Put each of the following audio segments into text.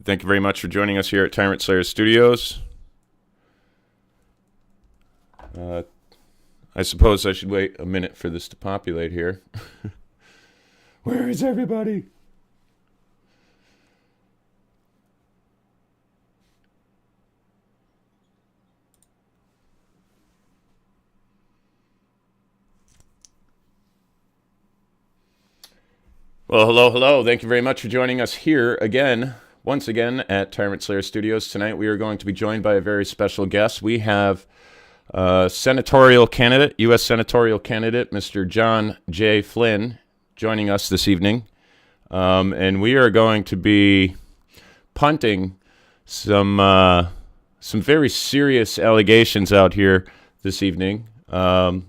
Thank you very much for joining us here at Tyrant Slayer Studios. I suppose I should wait a minute for this to populate here. Where is everybody? Well, hello. Thank you very much for joining us here once again, at Tyrant Slayer Studios. Tonight we are going to be joined by a very special guest. We have Senatorial candidate, U.S. Senatorial candidate, Mr. John J. Flynn, joining us this evening. And we are going to be punting some very serious allegations out here this evening. We're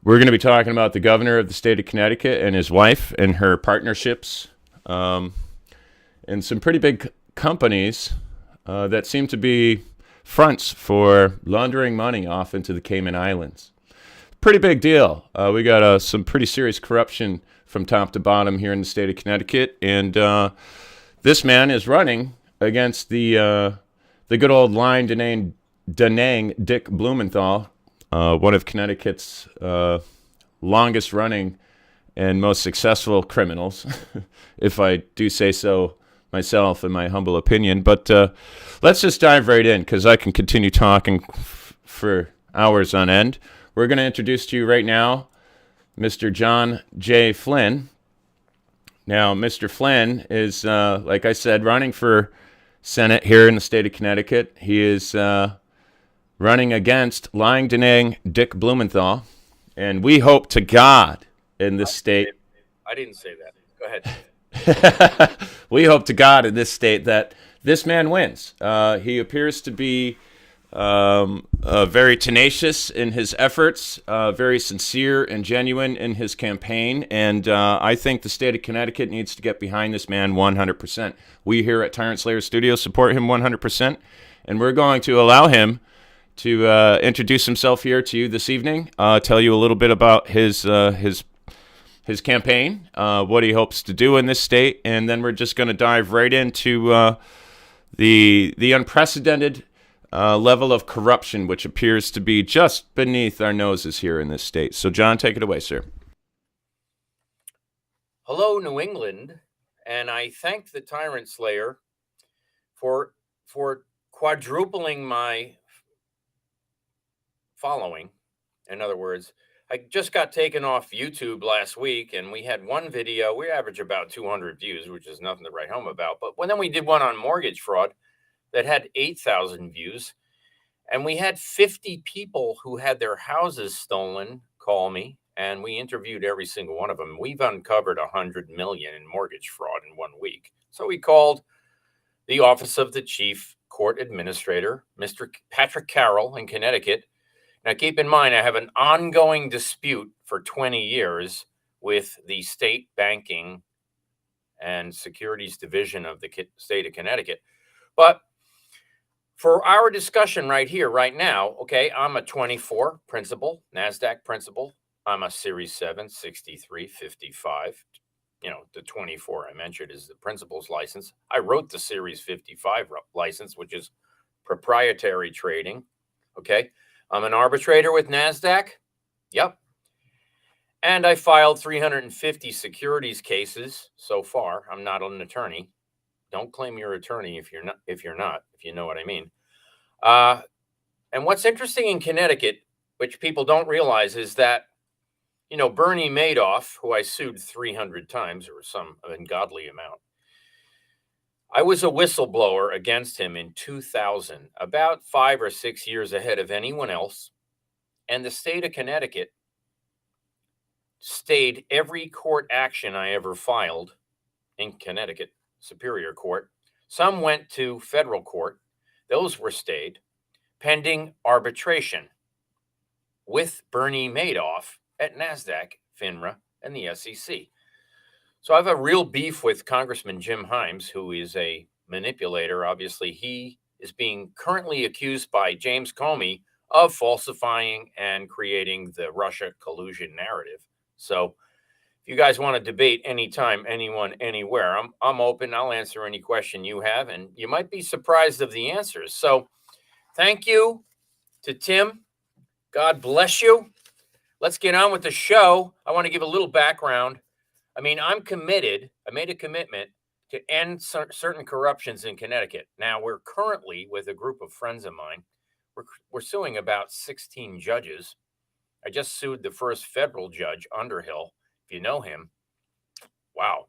going to be talking about the governor of the state of Connecticut and his wife and her partnerships, and some pretty big companies that seem to be fronts for laundering money off into the Cayman Islands. Pretty big deal. We got some pretty serious corruption from top to bottom here in the state of Connecticut, and this man is running against the good old line Danang Dick Blumenthal, one of Connecticut's longest running and most successful criminals, if I do say so myself in my humble opinion. But let's just dive right in, because I can continue talking for hours on end. We're going to introduce to you right now Mr. John J. Flynn. Now, Mr. Flynn is, like I said, running for Senate here in the state of Connecticut. He is running against lying Danang Dick Blumenthal, and we hope to God in this state. I didn't say that. Go ahead. We hope to God in this state that this man wins. He appears to be very tenacious in his efforts, very sincere and genuine in his campaign, and I think the state of Connecticut needs to get behind this man 100%. We here at Tyrant Slayer Studios support him 100%, and we're going to allow him to introduce himself here to you this evening, tell you a little bit about his campaign, what he hopes to do in this state, and then we're just going to dive right into the unprecedented level of corruption which appears to be just beneath our noses here in this state. So, John, take it away, sir. Hello, New England, and I thank the Tyrant Slayer for quadrupling my following. In other words, I just got taken off YouTube last week, and we had one video. We average about 200 views, which is nothing to write home about. But then we did one on mortgage fraud that had 8,000 views, and we had 50 people who had their houses stolen call me, and we interviewed every single one of them. We've uncovered 100 million in mortgage fraud in 1 week. So we called the office of the chief court administrator, Mr. Patrick Carroll in Connecticut. Now, keep in mind, I have an ongoing dispute for 20 years with the state banking and securities division of the state of Connecticut. But for our discussion right here, right now, okay, I'm a 24 principal, NASDAQ principal. I'm a Series 7, 63, 55. The 24 I mentioned is the principal's license. I wrote the Series 55 license, which is proprietary trading, okay? I'm an arbitrator with NASDAQ. Yep. And I filed 350 securities cases so far. I'm not an attorney. Don't claim you're an attorney if you're not, if you know what I mean. And what's interesting in Connecticut, which people don't realize, is that, Bernie Madoff, who I sued 300 times or some ungodly amount, I was a whistleblower against him in 2000, about 5 or 6 years ahead of anyone else. And the state of Connecticut stayed every court action I ever filed in Connecticut Superior Court. Some went to federal court. Those were stayed pending arbitration with Bernie Madoff at NASDAQ, FINRA, and the SEC. So I have a real beef with Congressman Jim Himes, who is a manipulator. Obviously, he is being currently accused by James Comey of falsifying and creating the Russia collusion narrative. So If you guys want to debate anytime, anyone, anywhere, I'm open. I'll answer any question you have, and you might be surprised of the answers. So thank you to Tim. God bless you. Let's get on with the show. I want to give a little background. I mean, I'm committed. I made a commitment to end certain corruptions in Connecticut. Now, we're currently with a group of friends of mine. We're suing about 16 judges. I just sued the first federal judge, Underhill, if you know him. Wow.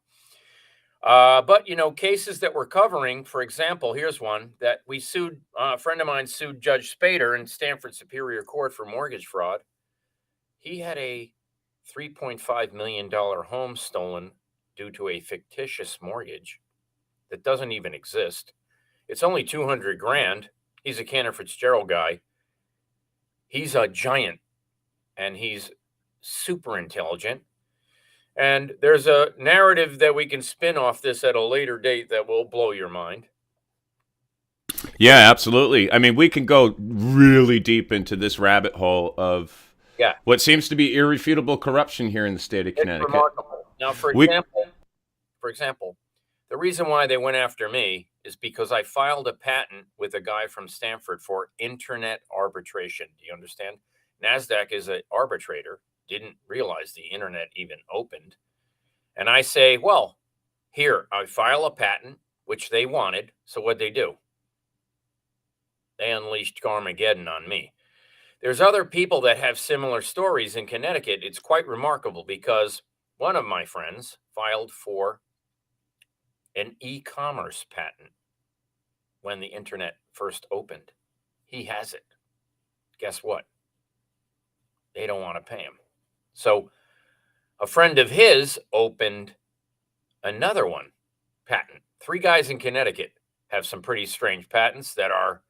But, cases that we're covering, for example, here's one that we sued. A friend of mine sued Judge Spader in Stamford Superior Court for mortgage fraud. He had a $3.5 million home stolen due to a fictitious mortgage that doesn't even exist. It's only $200,000. He's a Cantor Fitzgerald guy. He's a giant, and he's super intelligent. And there's a narrative that we can spin off this at a later date that will blow your mind. Yeah, absolutely. I mean, we can go really deep into this rabbit hole of what seems to be irrefutable corruption here in the state of Connecticut. Remarkable. Now, for example, the reason why they went after me is because I filed a patent with a guy from Stanford for internet arbitration. Do you understand? NASDAQ is an arbitrator. Didn't realize the internet even opened. And I say, well, here, I file a patent, which they wanted. So what'd they do? They unleashed Carmageddon on me. There's other people that have similar stories in Connecticut. It's quite remarkable because one of my friends filed for an e-commerce patent when the internet first opened. He has it. Guess what? They don't want to pay him. So a friend of his opened another one, patent. 3 guys in Connecticut have some pretty strange patents that are,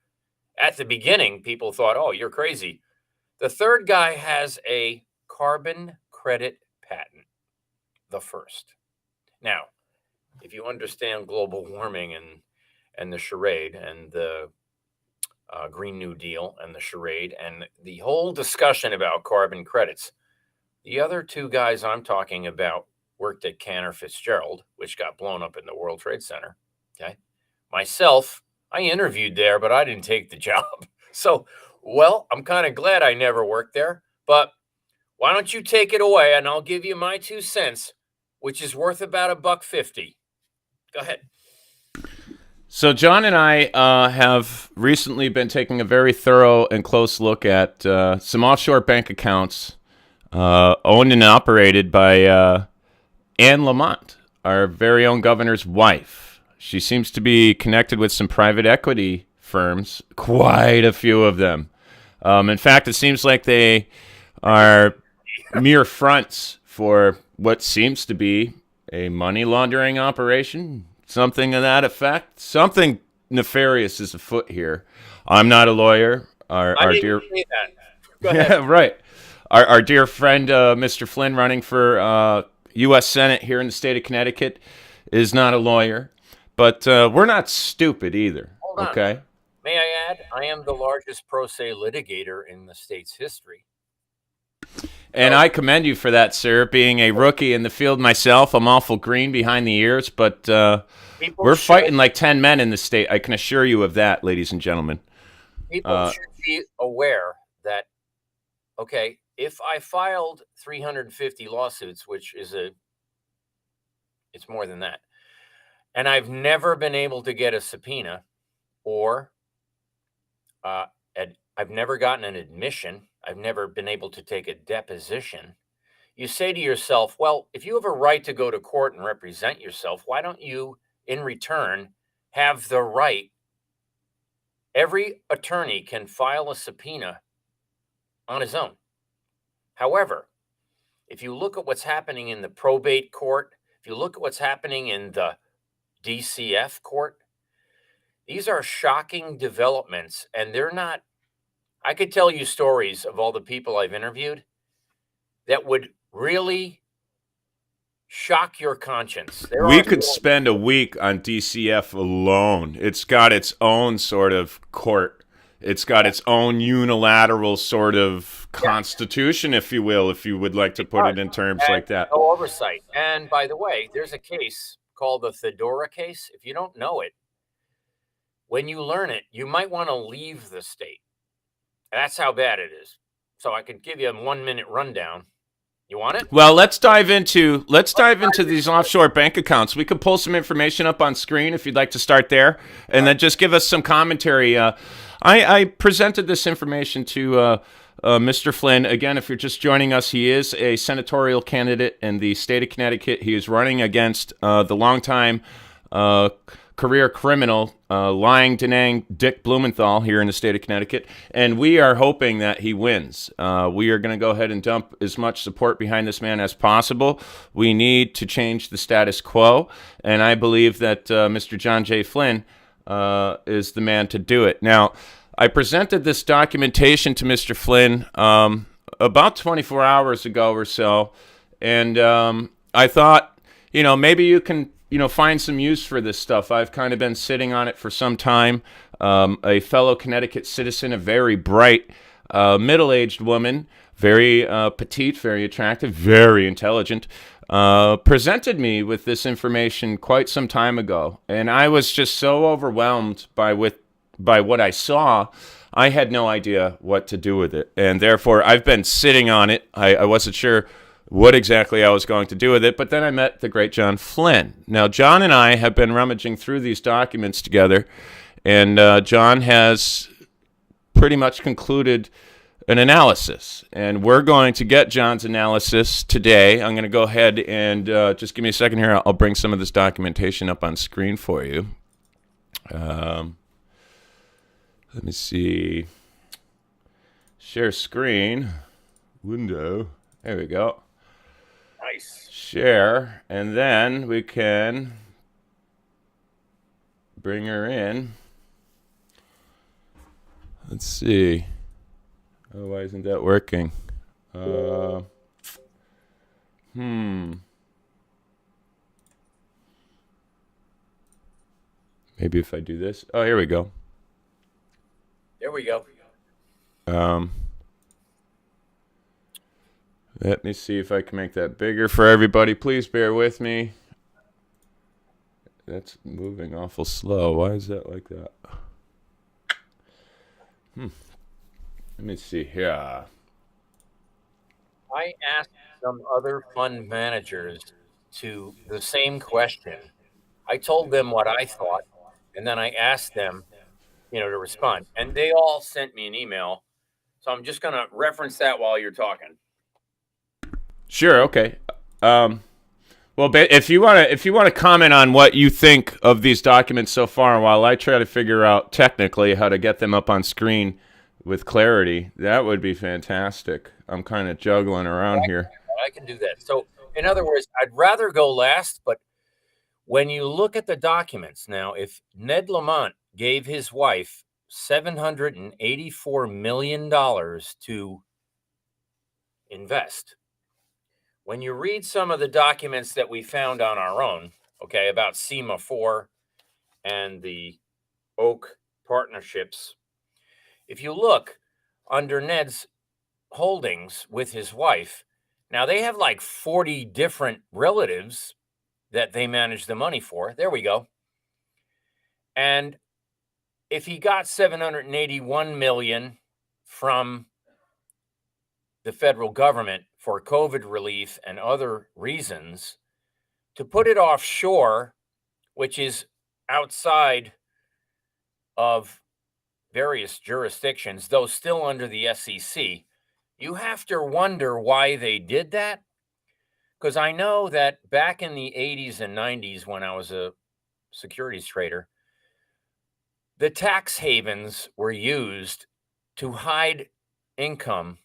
at the beginning, people thought, oh, you're crazy. The third guy has a carbon credit patent, the first. Now, if you understand global warming and the charade and the Green New Deal and the charade and the whole discussion about carbon credits, the other 2 guys I'm talking about worked at Cantor Fitzgerald, which got blown up in the World Trade Center. Okay. Myself, I interviewed there, but I didn't take the job. So, well, I'm kind of glad I never worked there. But why don't you take it away and I'll give you my 2 cents, which is worth about $1.50. Go ahead. So John and I have recently been taking a very thorough and close look at some offshore bank accounts owned and operated by Anne Lamott, our very own governor's wife. She seems to be connected with some private equity firms, quite a few of them. In fact, it seems like they are mere fronts for what seems to be a money laundering operation, something of that effect. Something nefarious is afoot here. I'm not a lawyer. I didn't say that. Go ahead. Yeah, right. Our dear friend, Mr. Flynn, running for U.S. Senate here in the state of Connecticut, is not a lawyer. But we're not stupid either. Hold on. Okay? May I add, I am the largest pro se litigator in the state's history. And I commend you for that, sir. Being a rookie in the field myself, I'm awful green behind the ears, but we're fighting like 10 men in the state. I can assure you of that, ladies and gentlemen. People should be aware that, okay, if I filed 350 lawsuits, which is it's more than that, and I've never been able to get a subpoena or I've never gotten an admission, I've never been able to take a deposition, you say to yourself, well, if you have a right to go to court and represent yourself, why don't you, in return, have the right? Every attorney can file a subpoena on his own. However, if you look at what's happening in the probate court, if you look at what's happening in the DCF court, these are shocking developments, and they're not. I could tell you stories of all the people I've interviewed that would really shock your conscience. We could spend a week on DCF alone. It's got its own sort of court. It's got its own unilateral sort of constitution, if you will, if you would like to put it in terms like that. No oversight. And by the way, there's a case called the Fedora case. If you don't know it, when you learn it, you might want to leave the state. That's how bad it is. So I could give you a 1-minute rundown. You want it? Well, let's dive into these offshore bank accounts. We could pull some information up on screen if you'd like to start there, and then just give us some commentary. I presented this information to Mr. Flynn. Again, if you're just joining us, he is a senatorial candidate in the state of Connecticut. He is running against the longtime career criminal, lying, denying Dick Blumenthal here in the state of Connecticut, and we are hoping that he wins. We are going to go ahead and dump as much support behind this man as possible. We need to change the status quo, and I believe that Mr. John J. Flynn is the man to do it. Now, I presented this documentation to Mr. Flynn about 24 hours ago or so, and I thought, maybe you can find some use for this stuff. I've kind of been sitting on it for some time. A fellow Connecticut citizen, a very bright, middle-aged woman, very petite, very attractive, very intelligent, presented me with this information quite some time ago. And I was just so overwhelmed by what I saw, I had no idea what to do with it. And therefore, I've been sitting on it. I wasn't sure what exactly I was going to do with it, but then I met the great John Flynn. Now, John and I have been rummaging through these documents together, and John has pretty much concluded an analysis, and we're going to get John's analysis today. I'm going to go ahead and just give me a second here. I'll bring some of this documentation up on screen for you. Let me see. Share screen. Window. There we go. Nice. Share, and then we can bring her in. Let's see. Oh, why isn't that working? Maybe if I do this. Oh, here we go. There we go. Let me see if I can make that bigger for everybody. Please bear with me. That's moving awful slow. Why is that like that? Let me see here. I asked some other fund managers to the same question. I told them what I thought, and then I asked them, to respond. And they all sent me an email. So I'm just going to reference that while you're talking. Sure. Okay. Well, if you want to comment on what you think of these documents so far, while I try to figure out technically how to get them up on screen with clarity, that would be fantastic. I'm kind of juggling around here. I can do that. So, in other words, I'd rather go last, but when you look at the documents now, if Ned Lamont gave his wife $784 million to invest. When you read some of the documents that we found on our own, about SEMA 4 and the Oak partnerships, if you look under Ned's holdings with his wife, now they have like 40 different relatives that they manage the money for. There we go. And if he got $781 million from the federal government for COVID relief and other reasons, to put it offshore, which is outside of various jurisdictions, though still under the SEC, you have to wonder why they did that. Because I know that back in the 80s and 90s, when I was a securities trader, the tax havens were used to hide income.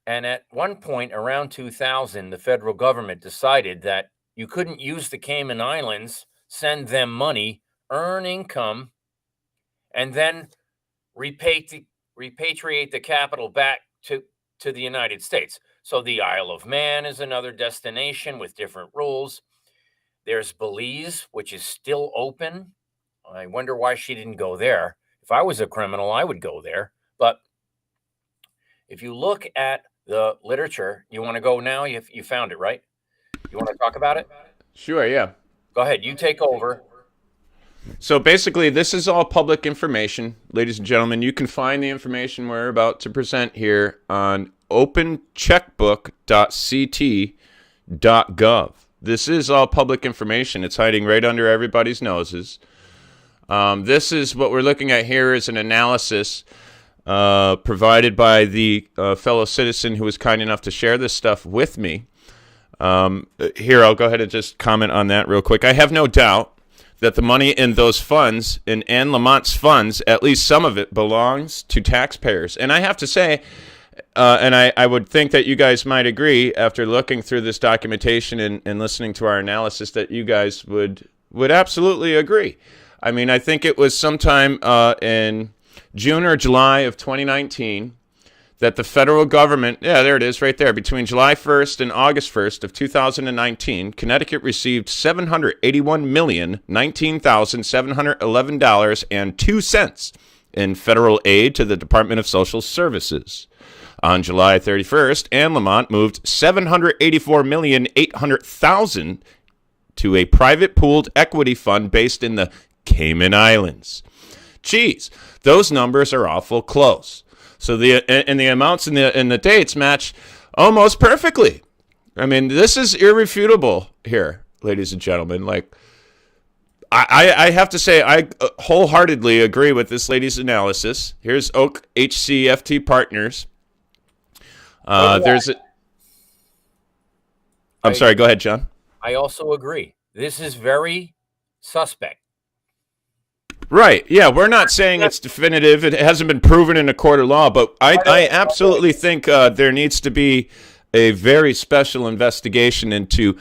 And at one point around 2000, the federal government decided that you couldn't use the Cayman Islands, send them money, earn income, and then repatriate the capital back to the United States. So the Isle of Man is another destination with different rules. There's Belize, which is still open. I wonder why she didn't go there. If I was a criminal, I would go there. But if you look at the literature. You want to go now? You found it, right? You want to talk about it? Sure, yeah. Go ahead. You take over. So basically, this is all public information, ladies and gentlemen. You can find the information we're about to present here on opencheckbook.ct.gov. This is all public information. It's hiding right under everybody's noses. This is what we're looking at here is an analysis provided by the fellow citizen who was kind enough to share this stuff with me. Here, I'll go ahead and just comment on that real quick. I have no doubt that the money in those funds, in Anne Lamott's funds, at least some of it belongs to taxpayers. And I have to say, and I would think that you guys might agree after looking through this documentation and listening to our analysis that you guys would absolutely agree. I mean, I think it was sometime in June or July of 2019 that the federal government, yeah, there it is right there, between July 1st and August 1st of 2019, Connecticut received $781,019,711.02 in federal aid to the Department of Social Services. On July 31st, Anne Lamont moved $784,800,000 to a private pooled equity fund based in the Cayman Islands. Geez, those numbers are awful close. So the amounts and the dates match almost perfectly. I mean, this is irrefutable here, ladies and gentlemen. Like, I have to say, I wholeheartedly agree with this lady's analysis. Here's Oak HCFT Partners. Sorry, go ahead, John. I also agree. This is very suspect. Right. Yeah, we're not saying it's definitive. It hasn't been proven in a court of law, but I absolutely think there needs to be a very special investigation into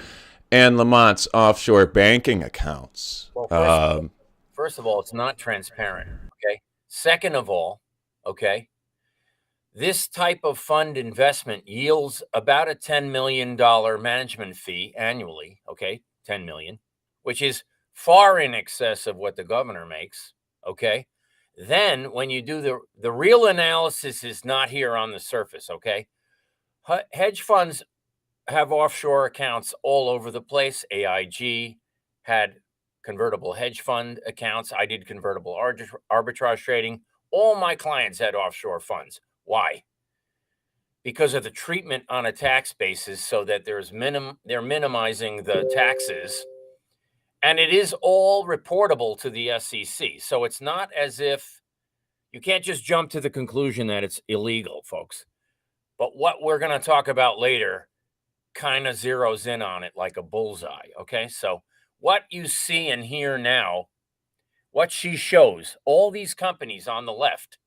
Anne Lamott's offshore banking accounts. Well, first of all, it's not transparent, okay? Second of all, okay, this type of fund investment yields about a $10 million management fee annually, okay, $10 million, which is far in excess of what the governor makes, okay? Then when you do the real analysis is not here on the surface, okay? Hedge funds have offshore accounts all over the place. AIG had convertible hedge fund accounts. I did convertible arbitrage trading. All my clients had offshore funds. Why? Because of the treatment on a tax basis so that they're minimizing the taxes. And it is all reportable to the SEC. So it's not as if you can't just jump to the conclusion that it's illegal, folks. But what we're going to talk about later kind of zeroes in on it like a bullseye. Okay. So what you see and hear now, what she shows, all these companies on the left.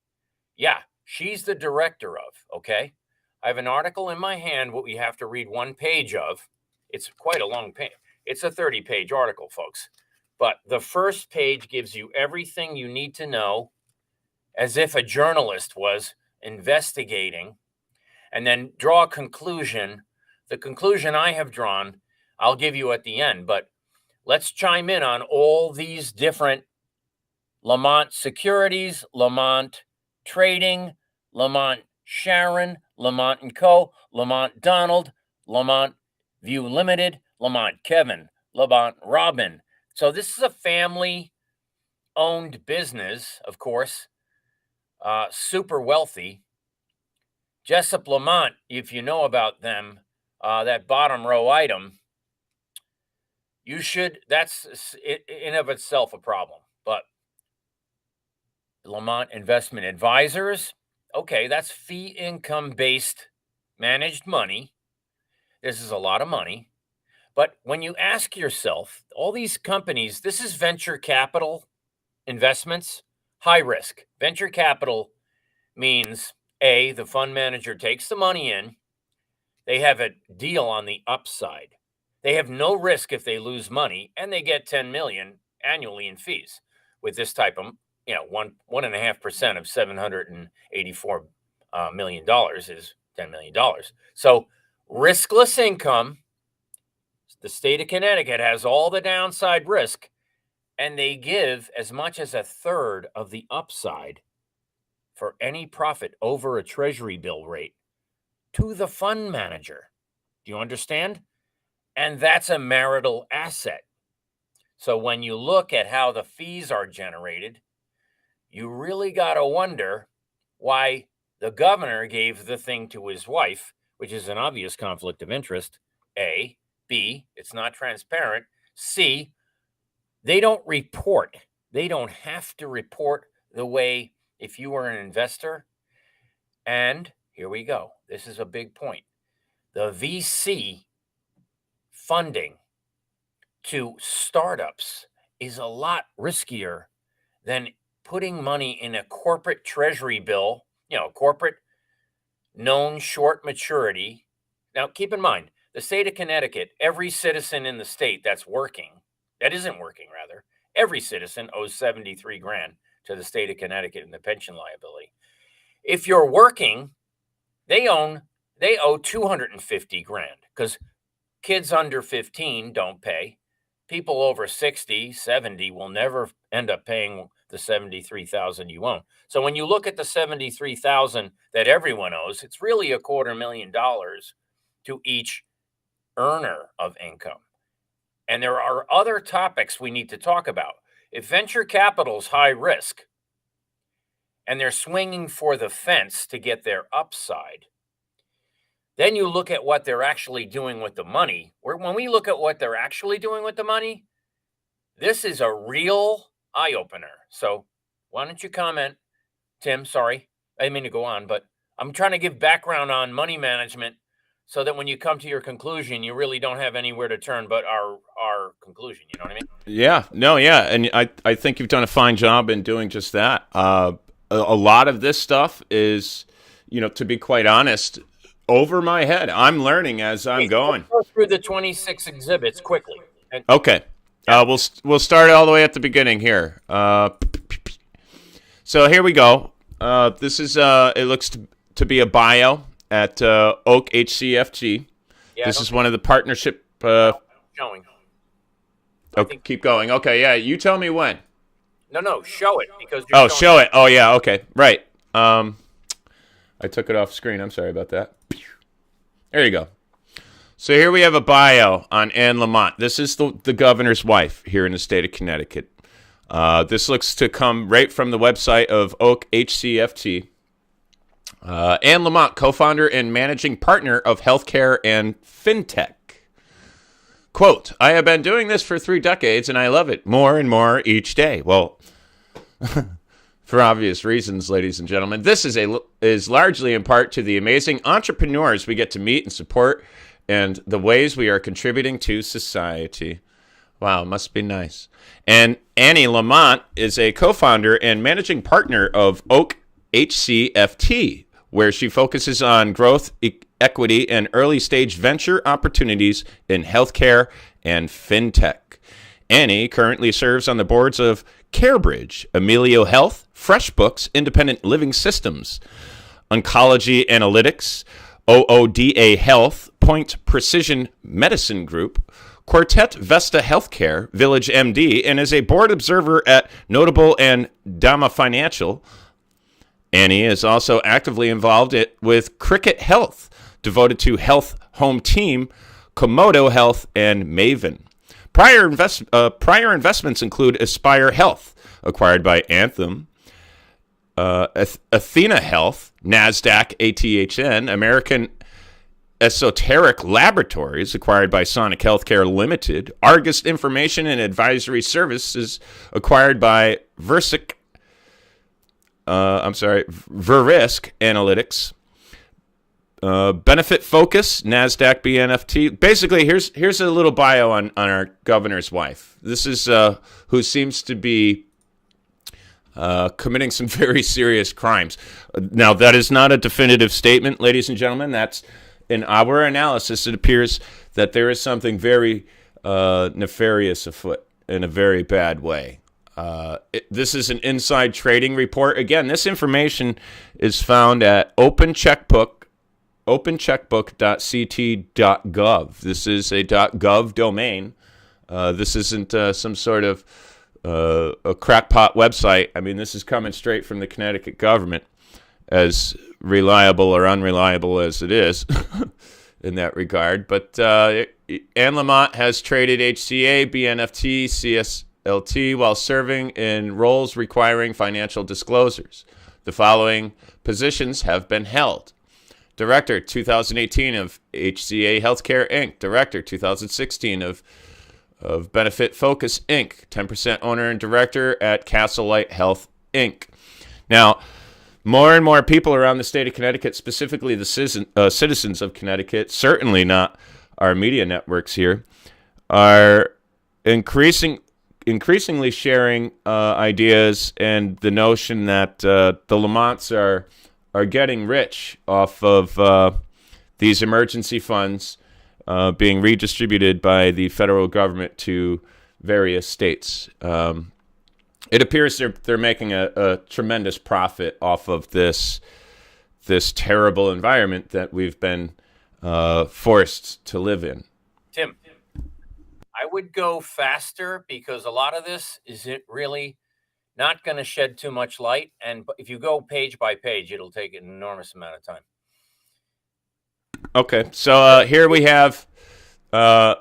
Yeah, she's the director of. Okay. I have an article in my hand, what we have to read one page of. It's quite a long page. It's a 30-page article, folks. But the first page gives you everything you need to know as if a journalist was investigating and then draw a conclusion. The conclusion I have drawn, I'll give you at the end. But let's chime in on all these different Lamont Securities, Lamont Trading, Lamont Sharon, Lamont & Co., Lamont Donald, Lamont View Limited, Lamont Kevin, Lamont Robin. So this is a family-owned business, of course, super wealthy. Jessup Lamont, if you know about them, that bottom row item, you should, that's in of itself a problem. But Lamont Investment Advisors, okay, that's fee income-based managed money. This is a lot of money. But when you ask yourself, all these companies, this is venture capital investments, high risk. Venture capital means, A, the fund manager takes the money in. They have a deal on the upside. They have no risk if they lose money, and they get $10 million annually in fees. With this type of, 1.5% of $784 million is $10 million. So riskless income. The state of Connecticut has all the downside risk, and they give as much as a third of the upside for any profit over a treasury bill rate to the fund manager. Do you understand? And that's a marital asset. So when you look at how the fees are generated, you really got to wonder why the governor gave the thing to his wife, which is an obvious conflict of interest. A. B. It's not transparent. C. They don't report. They don't have to report the way if you were an investor. And here we go. This is a big point. The VC funding to startups is a lot riskier than putting money in a corporate treasury bill, corporate known short maturity. Now, keep in mind, the state of Connecticut, every citizen in the state that isn't working, every citizen owes 73 grand to the state of Connecticut in the pension liability. If you're working, they owe 250 grand because kids under 15 don't pay. People over 60, 70 will never end up paying the 73,000 you own. So when you look at the 73,000 that everyone owes, it's really $250,000 to each earner of income. And there are other topics we need to talk about. If venture capital is high risk and they're swinging for the fence to get their upside, then you look at what they're actually doing with the money. When we look at what they're actually doing with the money, this is a real eye-opener. So why don't you comment, Tim? Sorry, I didn't mean to go on, but I'm trying to give background on money management so that when you come to your conclusion, you really don't have anywhere to turn but our conclusion. You know what I mean? Yeah. And I think you've done a fine job in doing just that. A lot of this stuff is, to be quite honest, over my head. I'm learning as I'm going. Go through the 26 exhibits quickly. Okay. We'll start all the way at the beginning here. So here we go. This is it looks to be a bio at Oak HCFG. Yeah, this is one of the partnership. Showing. Okay, keep going. Okay, yeah. You tell me when. No, show it because. Show it. Oh, yeah. Okay, right. I took it off screen. I'm sorry about that. There you go. So here we have a bio on Anne Lamott. This is the governor's wife here in the state of Connecticut. This looks to come right from the website of Oak HCFT. Anne Lamott, co-founder and managing partner of healthcare and fintech. Quote, I have been doing this for 3 decades and I love it more and more each day. Well, for obvious reasons, ladies and gentlemen, this is largely in part to the amazing entrepreneurs we get to meet and support and the ways we are contributing to society. Wow, must be nice. And Annie Lamont is a co-founder and managing partner of Oak HCFT, where she focuses on growth, equity, and early-stage venture opportunities in healthcare and fintech. Annie currently serves on the boards of CareBridge, Amelio Health, FreshBooks, Independent Living Systems, Oncology Analytics, OODA Health, Point Precision Medicine Group, Quartet Vesta Healthcare, Village MD, and is a board observer at Notable and Dama Financial. Annie is also actively involved with Cricket Health, devoted to Health Home Team, Komodo Health, and Maven. Prior investments include Aspire Health, acquired by Anthem, Athena Health, NASDAQ ATHN, American Esoteric Laboratories, acquired by Sonic Healthcare Limited, Argus Information and Advisory Services, acquired by Verisk Analytics, Benefit Focus, NASDAQ BNFT. Basically, here's a little bio on our governor's wife. This is who seems to be committing some very serious crimes. Now, that is not a definitive statement, ladies and gentlemen. That's in our analysis. It appears that there is something very nefarious afoot in a very bad way. This is an inside trading report. Again, this information is found at opencheckbook.ct.gov. This is a .gov domain. This isn't some sort of a crackpot website. I mean, this is coming straight from the Connecticut government, as reliable or unreliable as it is in that regard. But Ann Lamott has traded HCA, BNFT, CSLT while serving in roles requiring financial disclosures. The following positions have been held: Director 2018 of HCA Healthcare Inc., Director 2016 of Benefit Focus Inc., 10% owner and director at Castle Light Health Inc. Now, more and more people around the state of Connecticut, specifically the citizens of Connecticut, certainly not our media networks here, are increasingly sharing ideas and the notion that the Lamonts are getting rich off of these emergency funds being redistributed by the federal government to various states. It appears they're making a tremendous profit off of this terrible environment that we've been forced to live in. Tim, I would go faster because a lot of this isn't really not going to shed too much light. And if you go page by page, it'll take an enormous amount of time. Okay, so here we have,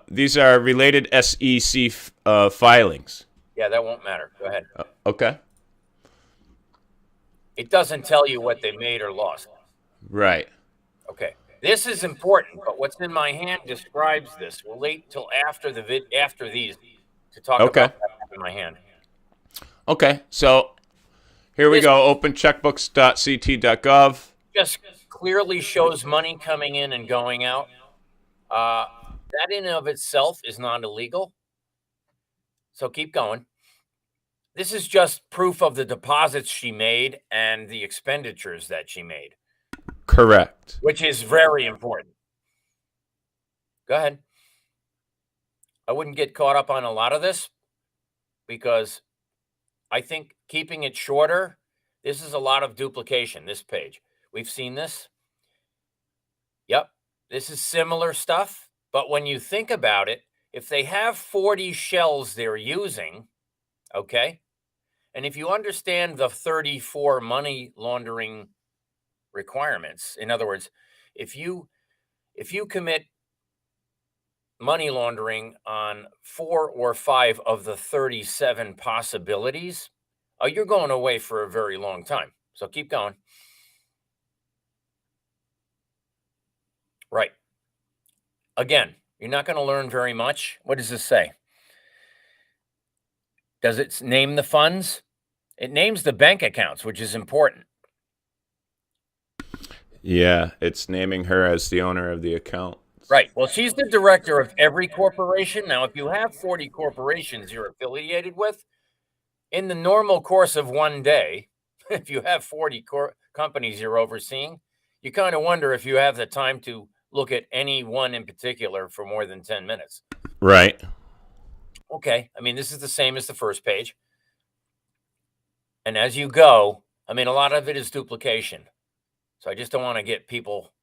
these are related SEC filings. Yeah, that won't matter. Go ahead. Okay. It doesn't tell you what they made or lost. Right. Okay. This is important, but what's in my hand describes this. We'll wait till after these to talk about what's in my hand. Okay, so here we go. Opencheckbooks.ct.gov. Just clearly shows money coming in and going out. That in and of itself is not illegal. So keep going. This is just proof of the deposits she made and the expenditures that she made. Correct. Which is very important. Go ahead. I wouldn't get caught up on a lot of this because I think keeping it shorter, this is a lot of duplication, this page. We've seen this. Yep, this is similar stuff. But when you think about it, if they have 40 shells they're using, okay, and if you understand the 34 money laundering requirements, in other words, if you commit money laundering on 4 or 5 of the 37 possibilities, you're going away for a very long time. So keep going. Right. Again, you're not going to learn very much. What does this say? Does it name the funds? It names the bank accounts, which is important. Yeah, it's naming her as the owner of the account. Right. Well, she's the director of every corporation. Now, if you have 40 corporations you're affiliated with, in the normal course of one day, if you have 40 companies you're overseeing, you kind of wonder if you have the time to look at any one in particular for more than 10 minutes. Right. Okay. I mean, this is the same as the first page. And as you go, I mean, a lot of it is duplication. So I just don't want to get people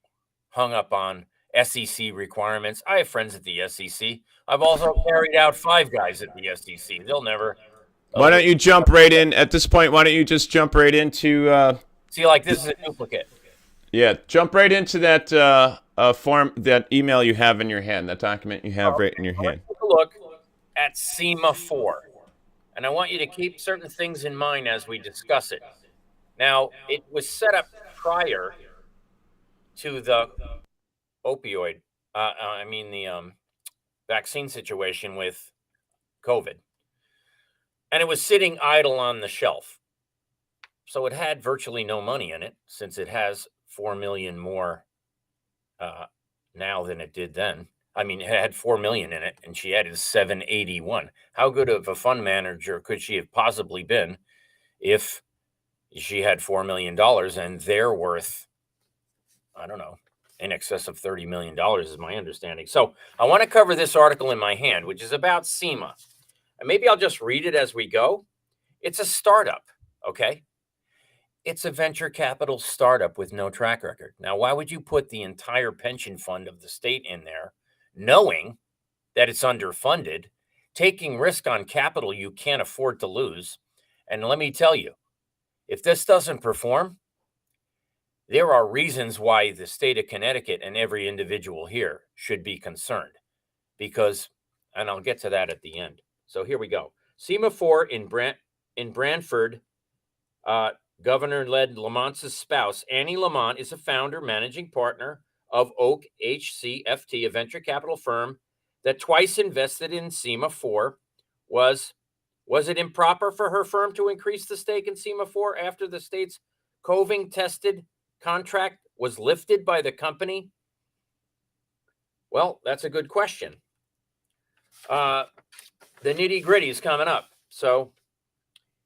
hung up on SEC requirements. I have friends at the SEC. I've also carried out 5 guys at the SEC. They'll never. Why don't you jump right in at this point? Why don't you just jump right into? See, like this is a duplicate. Yeah, jump right into that form, that email you have in your hand, that document you have right in your hand. Take a look at SEMA 4, and I want you to keep certain things in mind as we discuss it. Now, it was set up prior to the opioid, the vaccine situation with COVID. And it was sitting idle on the shelf. So it had virtually no money in it, since it has 4 million more now than it did then. I mean, it had 4 million in it, and she added 781. How good of a fund manager could she have possibly been if she had $4 million and they're worth, I don't know, in excess of $30 million is my understanding. So I want to cover this article in my hand, which is about SEMA. And maybe I'll just read it as we go. It's a startup, okay? It's a venture capital startup with no track record. Now, why would you put the entire pension fund of the state in there, knowing that it's underfunded, taking risk on capital you can't afford to lose? And let me tell you, if this doesn't perform, there are reasons why the state of Connecticut and every individual here should be concerned because, and I'll get to that at the end. So here we go. Semaphore in Brantford, Governor-led Lamont's spouse, Annie Lamont, is a founder, managing partner of Oak HCFT, a venture capital firm that twice invested in Semaphore. Was it improper for her firm to increase the stake in Semaphore after the state's COVID-tested contract was lifted by the company? Well, that's a good question. The nitty-gritty is coming up. So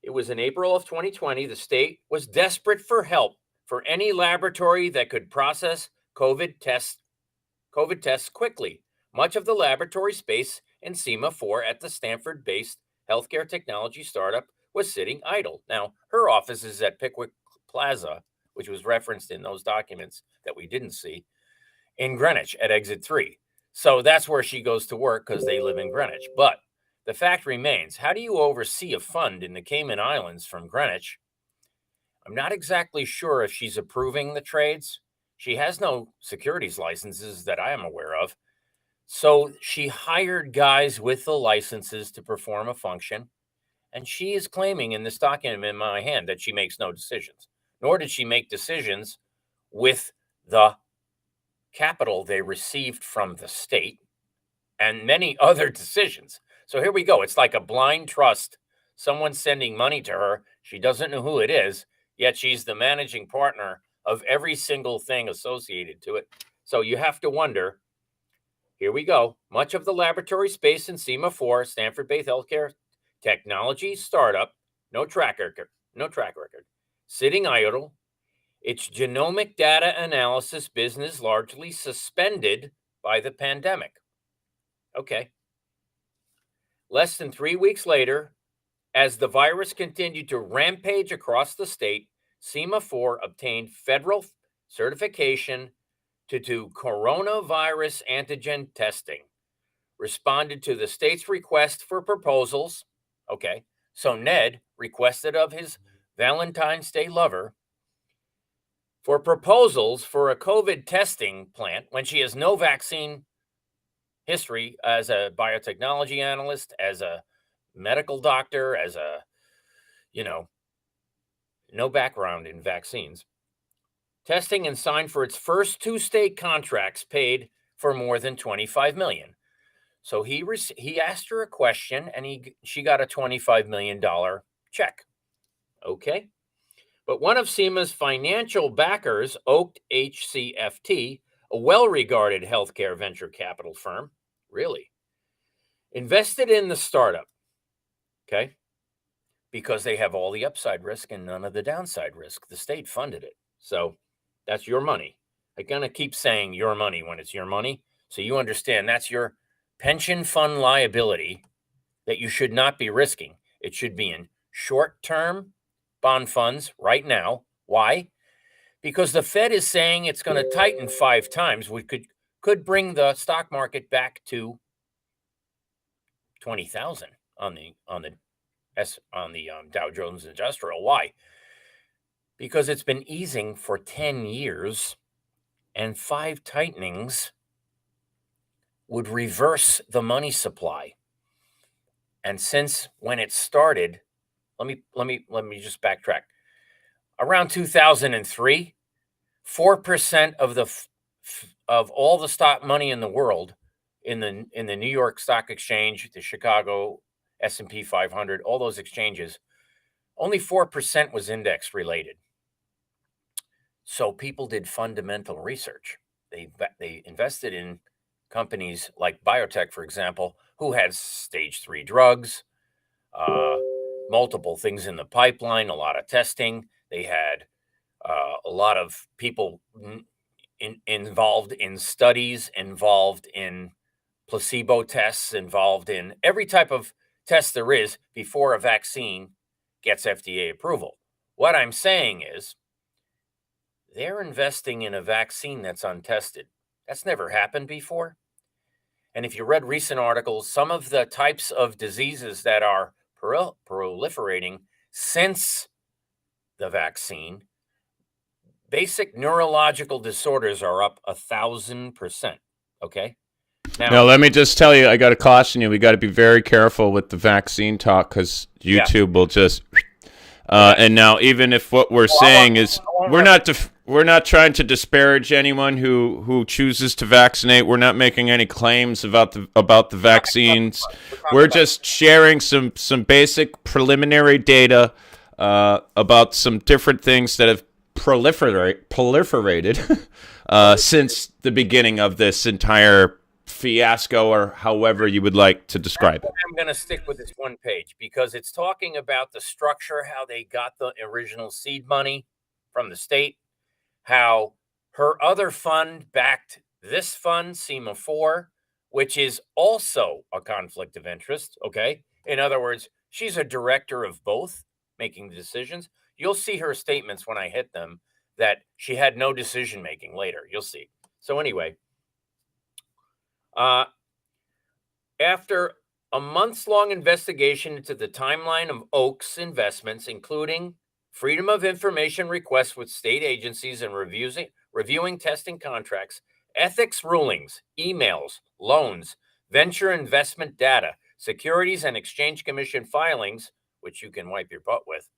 it was in April of 2020. The state was desperate for help for any laboratory that could process COVID tests quickly. Much of the laboratory space in Semaphore at the Stanford-based healthcare technology startup was sitting idle. Now, her office is at Pickwick Plaza, which was referenced in those documents that we didn't see, in Greenwich at Exit 3. So that's where she goes to work because they live in Greenwich. But the fact remains, how do you oversee a fund in the Cayman Islands from Greenwich? I'm not exactly sure if she's approving the trades. She has no securities licenses that I am aware of. So she hired guys with the licenses to perform a function. And she is claiming in this document in my hand that she makes no decisions, nor did she make decisions with the capital they received from the state and many other decisions. So here we go. It's like a blind trust. Someone's sending money to her. She doesn't know who it is, yet she's the managing partner of every single thing associated to it. So you have to wonder, here we go. Much of the laboratory space in Semaphore, Stanford-based healthcare technology startup, no track record, sitting idle, its genomic data analysis business largely suspended by the pandemic. Okay. Less than 3 weeks later, as the virus continued to rampage across the state, Semaphore obtained federal certification to do coronavirus antigen testing, responded to the state's request for proposals. Okay, so Ned requested of his Valentine's Day lover for proposals for a COVID testing plant when she has no vaccine history as a biotechnology analyst, as a medical doctor, as a, no background in vaccines. Testing and signed for its first 2 state contracts paid for more than $25 million. So he asked her a question and she got a $25 million check. Okay. But one of SEMA's financial backers, Oak HCFT, a well-regarded healthcare venture capital firm, really, invested in the startup, okay, because they have all the upside risk and none of the downside risk. The state funded it. So that's your money. I'm going to keep saying your money when it's your money. So you understand that's your pension fund liability that you should not be risking. It should be in short-term bond funds right now. Why? Because the Fed is saying it's going to tighten 5 times, which could bring the stock market back to 20,000 on the Dow Jones Industrial. Why? Because it's been easing for 10 years, and 5 tightenings would reverse the money supply. And since when it started, let me just backtrack. Around 2003, 4% of all the stock money in the world, in the New York Stock Exchange, the Chicago S&P 500, all those exchanges, only 4% was index related. So people did fundamental research. They invested in companies like biotech, for example, who had stage 3 drugs, multiple things in the pipeline, a lot of testing. They had a lot of people involved in studies, involved in placebo tests, involved in every type of test there is before a vaccine gets FDA approval. What I'm saying is they're investing in a vaccine that's untested. That's never happened before. And if you read recent articles, some of the types of diseases that are proliferating since the vaccine basic neurological disorders are up 1,000%. Okay. Now, let me just tell you, I got to caution you. We got to be very careful with the vaccine talk because YouTube will just. And now, even if what we're saying is we're not trying to disparage anyone who chooses to vaccinate. We're not making any claims about the vaccines. We're just sharing some basic preliminary data about some different things that have proliferated since the beginning of this entire fiasco, or however you would like to describe it. I'm going to stick with this one page because it's talking about the structure, how they got the original seed money from the state, how her other fund backed this fund, SEMA 4, which is also a conflict of interest. Okay. In other words, she's a director of both, making the decisions. You'll see her statements when I hit them that she had no decision making later. You'll see. So anyway, after a months-long investigation into the timeline of Oak's investments, including freedom of information requests with state agencies and reviewing testing contracts, ethics rulings, emails, loans, venture investment data, Securities and Exchange Commission filings, which you can wipe your butt with,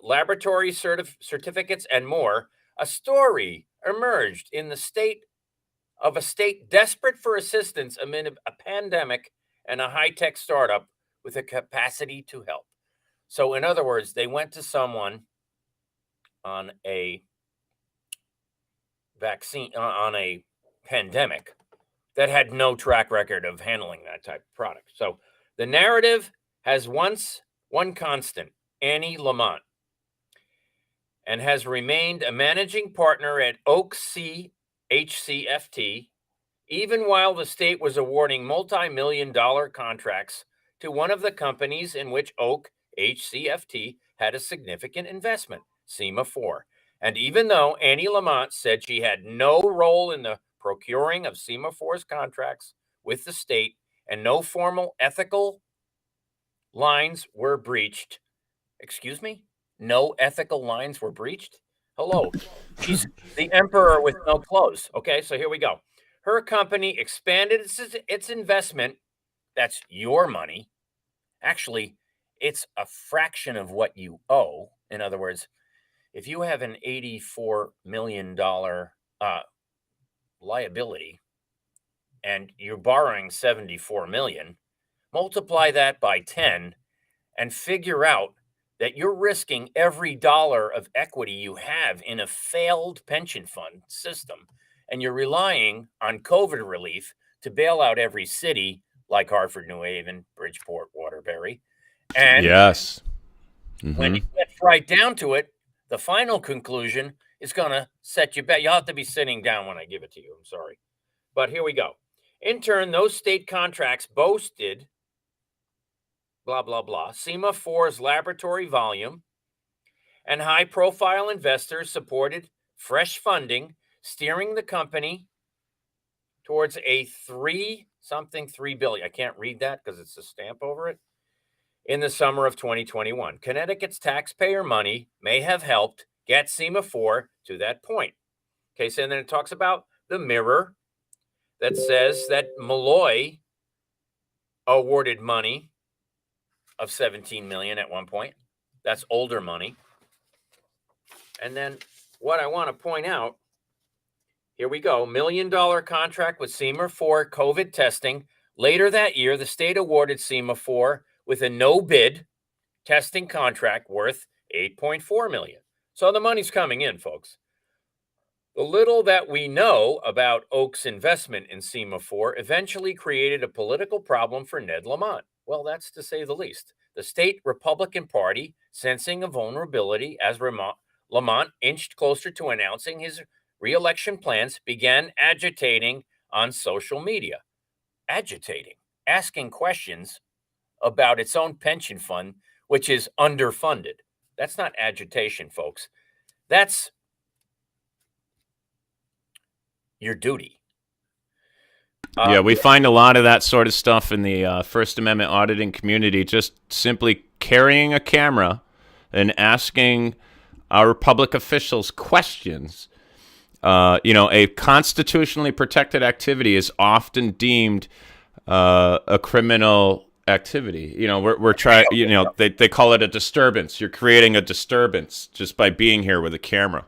laboratory certificates, and more, a story emerged in the state of a state desperate for assistance amid a pandemic and a high-tech startup with a capacity to help. So in other words, they went to someone on a vaccine, on a pandemic that had no track record of handling that type of product. So the narrative has one constant, Annie Lamott, and has remained a managing partner at Oak HCFT, even while the state was awarding multi-million-dollar contracts to one of the companies in which Oak HCFT had a significant investment, SEMA 4. And even though Annie Lamott said she had no role in the procuring of SEMA 4's contracts with the state and no formal ethical lines were breached. Excuse me? No ethical lines were breached? Hello. She's the emperor with no clothes. Okay, so here we go. Her company expanded its investment. That's your money. Actually, it's a fraction of what you owe. In other words, if you have an $84 million liability and you're borrowing $74 million, multiply that by 10 and figure out that you're risking every dollar of equity you have in a failed pension fund system, and you're relying on COVID relief to bail out every city like Hartford, New Haven, Bridgeport, Waterbury. And yes, when you get right down to it, the final conclusion is going to set you back. You'll have to be sitting down when I give it to you. I'm sorry. But here we go. In turn, those state contracts boasted blah, blah, blah, SEMA 4's laboratory volume, and high-profile investors supported fresh funding, steering the company towards a $3 billion. I can't read that because it's a stamp over it. In the summer of 2021, Connecticut's taxpayer money may have helped get SEMA 4 to that point. Okay, so then it talks about the Mirror that says that Malloy awarded money of $17 million at one point. That's older money. And then what I want to point out, here we go, $1 million contract with SEMA 4 COVID testing. Later that year, the state awarded SEMA 4 with a no-bid testing contract worth $8.4 million. So the money's coming in, folks. The little that we know about Oak's investment in SEMA 4 eventually created a political problem for Ned Lamont. Well, that's to say the least. The state Republican Party, sensing a vulnerability as Lamont inched closer to announcing his re-election plans, began agitating on social media. Agitating, asking questions about its own pension fund, which is underfunded. That's not agitation, folks. That's your duty. Yeah, we find a lot of that sort of stuff in the First Amendment auditing community, just simply carrying a camera and asking our public officials' questions, a constitutionally protected activity is often deemed a criminal activity. We're trying. They call it a disturbance. You're creating a disturbance just by being here with a camera.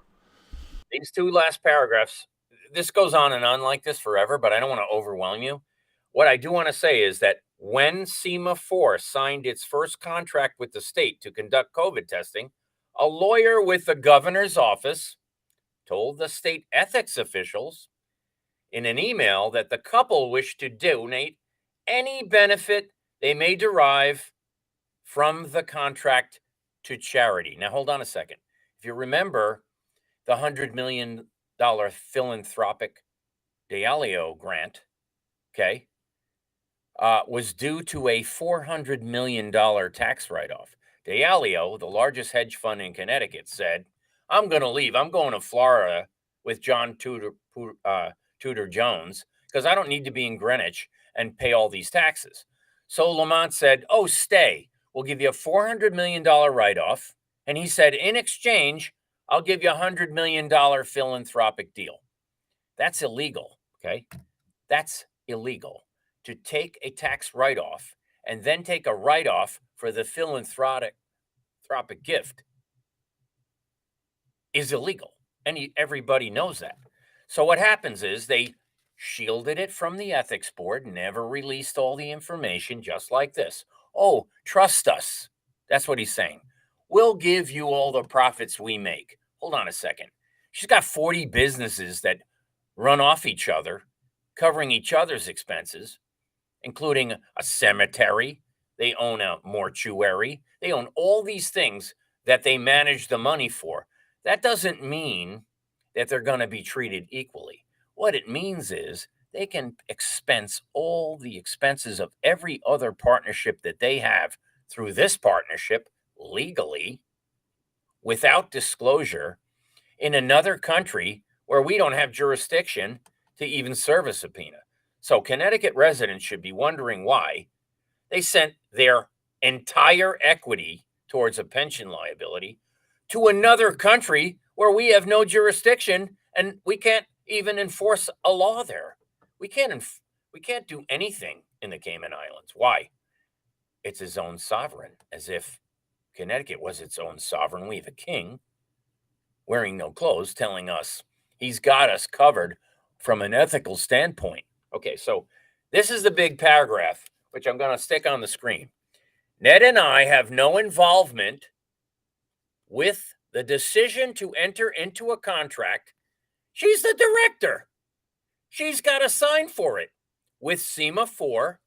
These two last paragraphs. This goes on and on like this forever, but I don't want to overwhelm you. What I do want to say is that when SEMA 4 signed its first contract with the state to conduct COVID testing, a lawyer with the governor's office told the state ethics officials in an email that the couple wished to donate any benefit they may derive from the contract to charity. Now, hold on a second. If you remember, the $100 million philanthropic Diallo grant, okay, was due to a $400 million tax write-off. Diallo, the largest hedge fund in Connecticut, said, I'm going to leave. I'm going to Florida with John Tudor Jones because I don't need to be in Greenwich and pay all these taxes. So Lamont said, oh, stay. We'll give you a $400 million write-off. And he said, in exchange, I'll give you a $100 million philanthropic deal. That's illegal, okay? That's illegal. To take a tax write-off and then take a write-off for the philanthropic gift is illegal. And everybody knows that. So what happens is they shielded it from the ethics board, never released all the information, just like this. Oh, trust us. That's what he's saying. We'll give you all the profits we make. Hold on a second. She's got 40 businesses that run off each other, covering each other's expenses, including a cemetery. They own a mortuary. They own all these things that they manage the money for. That doesn't mean that they're going to be treated equally. What it means is they can expense all the expenses of every other partnership that they have through this partnership legally without disclosure in another country where we don't have jurisdiction to even serve a subpoena. So Connecticut residents should be wondering why they sent their entire equity towards a pension liability to another country where we have no jurisdiction and we can't even enforce a law there. We can't do anything in the Cayman Islands. Why? It's his own sovereign, as if Connecticut was its own sovereign. We have a king wearing no clothes telling us he's got us covered from an ethical standpoint. Okay, so this is the big paragraph, which I'm going to stick on the screen. Ned and I have no involvement with the decision to enter into a contract. She's the director. She's got to sign for it with SEMA 4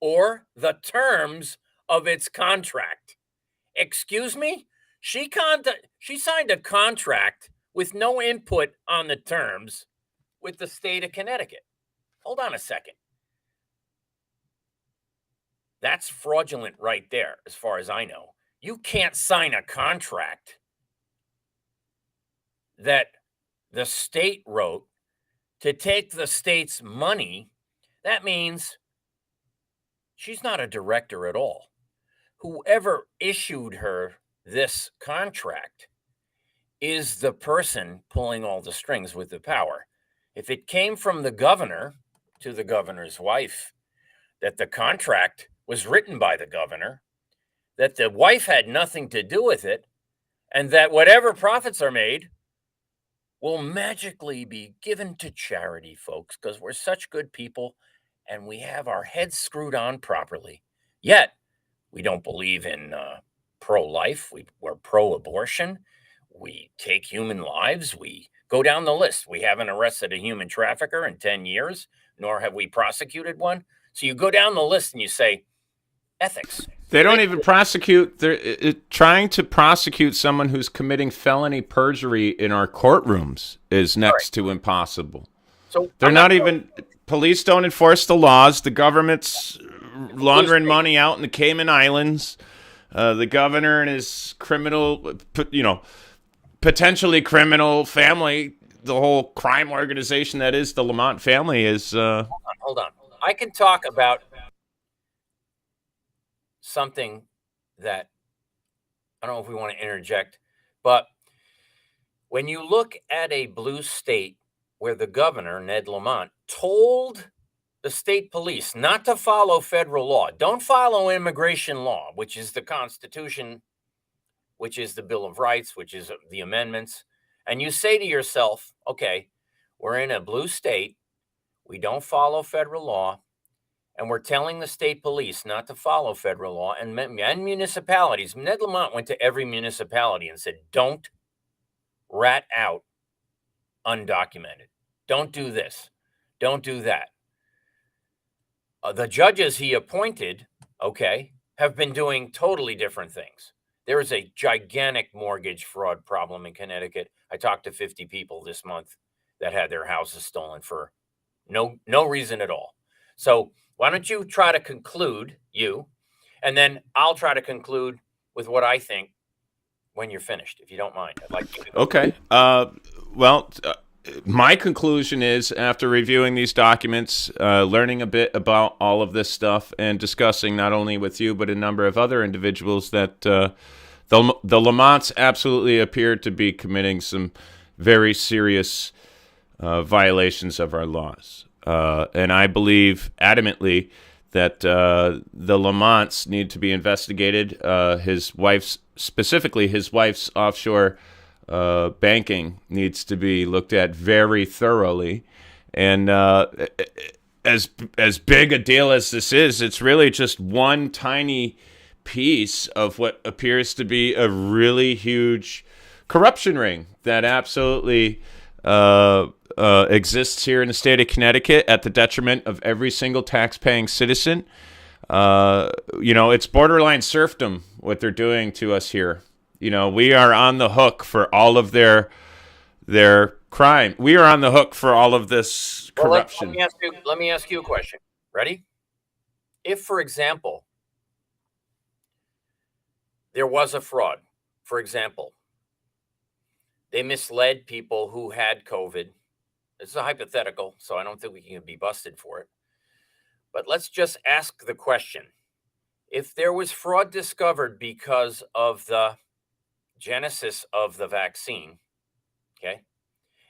or the terms of its contract. Excuse me? She signed a contract with no input on the terms with the state of Connecticut. Hold on a second. That's fraudulent right there, as far as I know. You can't sign a contract that the state wrote to take the state's money. That means she's not a director at all. Whoever issued her this contract is the person pulling all the strings with the power. If it came from the governor to the governor's wife, that the contract was written by the governor, that the wife had nothing to do with it, and that whatever profits are made will magically be given to charity, folks, because we're such good people and we have our heads screwed on properly. Yet, we don't believe in pro-life. We're pro-abortion. We take human lives. We go down the list. We haven't arrested a human trafficker in 10 years, nor have we prosecuted one. So you go down the list and you say, ethics. They don't even prosecute. They're trying to prosecute someone who's committing felony perjury in our courtrooms is next to impossible. So they're not even, police don't enforce the laws. The government's laundering money out in the Cayman Islands. The governor and his criminal, potentially criminal family, the whole crime organization that is the Lamont family is. Hold on. I can talk about something that I don't know if we want to interject, but When you look at a blue state where the governor, Ned Lamont, told the state police not to follow federal law, don't follow immigration law, which is the Constitution, which is the Bill of Rights, which is the amendments, and you say to yourself, okay, we're in a blue state, we don't follow federal law, and we're telling the state police not to follow federal law, and municipalities. Ned Lamont went to every municipality and said, don't rat out undocumented. Don't do this. Don't do that. The judges he appointed, okay, have been doing totally different things. There is a gigantic mortgage fraud problem in Connecticut. I talked to 50 people this month that had their houses stolen for no reason at all. So why don't you try to conclude, and then I'll try to conclude with what I think when you're finished, if you don't mind. I'd like you to. Okay. My conclusion is, after reviewing these documents, learning a bit about all of this stuff, and discussing not only with you but a number of other individuals, that the Lamonts absolutely appear to be committing some very serious violations of our laws. And I believe adamantly that the Lamonts need to be investigated. Specifically his wife's offshore banking needs to be looked at very thoroughly. And as big a deal as this is, it's really just one tiny piece of what appears to be a really huge corruption ring that absolutely exists here in the state of Connecticut at the detriment of every single tax-paying citizen. It's borderline serfdom what they're doing to us here. We are on the hook for all of their crime. We are on the hook for all of this corruption. Let me ask you a question. Ready? If, for example, there was a fraud, for example, they misled people who had COVID. This is a hypothetical, so I don't think we can be busted for it. But let's just ask the question. If there was fraud discovered because of the genesis of the vaccine, okay?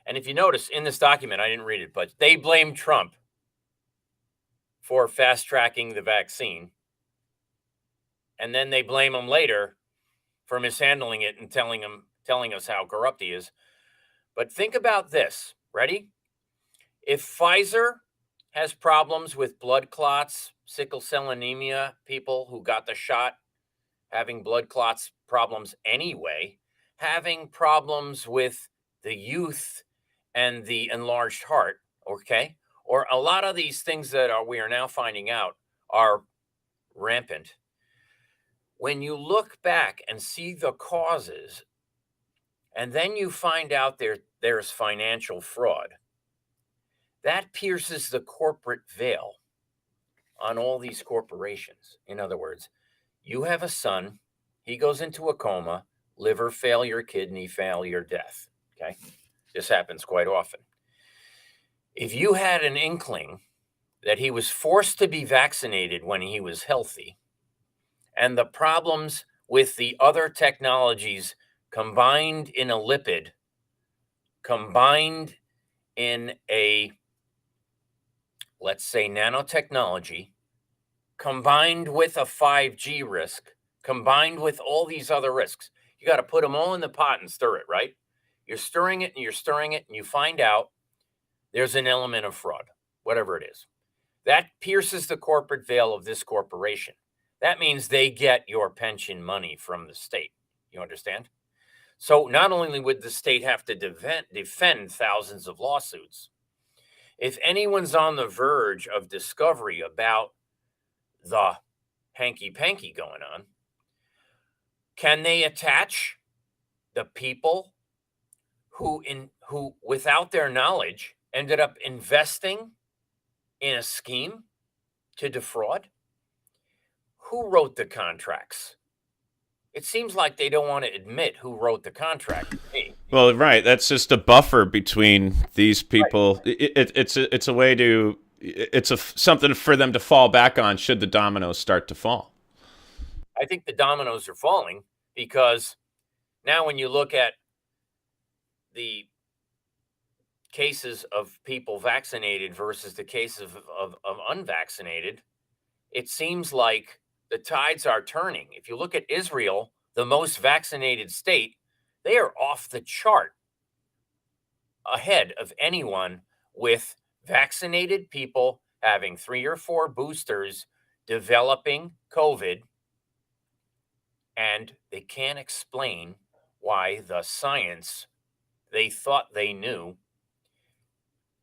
And if you notice in this document, I didn't read it, but they blame Trump for fast-tracking the vaccine. And then they blame him later for mishandling it and telling us how corrupt he is. But think about this. Ready? If Pfizer has problems with blood clots, sickle cell anemia, people who got the shot having blood clots problems anyway, having problems with the youth and the enlarged heart, okay? Or a lot of these things that we are now finding out are rampant. When you look back and see the causes, and then you find out there's financial fraud, that pierces the corporate veil on all these corporations. In other words, you have a son, he goes into a coma, liver failure, kidney failure, death, okay? This happens quite often. If you had an inkling that he was forced to be vaccinated when he was healthy, and the problems with the other technologies combined in a lipid, combined in a, let's say, nanotechnology, combined with a 5G risk, combined with all these other risks, you got to put them all in the pot and stir it, right? You're stirring it and you're stirring it, and you find out there's an element of fraud, whatever it is. That pierces the corporate veil of this corporation. That means they get your pension money from the state. You understand? So not only would the state have to defend thousands of lawsuits, if anyone's on the verge of discovery about the hanky-panky going on, can they attach the people who without their knowledge ended up investing in a scheme to defraud? Who wrote the contracts? It seems like they don't want to admit who wrote the contract. Well, right. That's just a buffer between these people. Right. It's a way to, something for them to fall back on should the dominoes start to fall. I think the dominoes are falling because now when you look at the cases of people vaccinated versus the cases of unvaccinated, it seems like the tides are turning. If you look at Israel, the most vaccinated state, they are off the chart ahead of anyone with vaccinated people having 3 or 4 boosters developing COVID, and they can't explain why the science they thought they knew.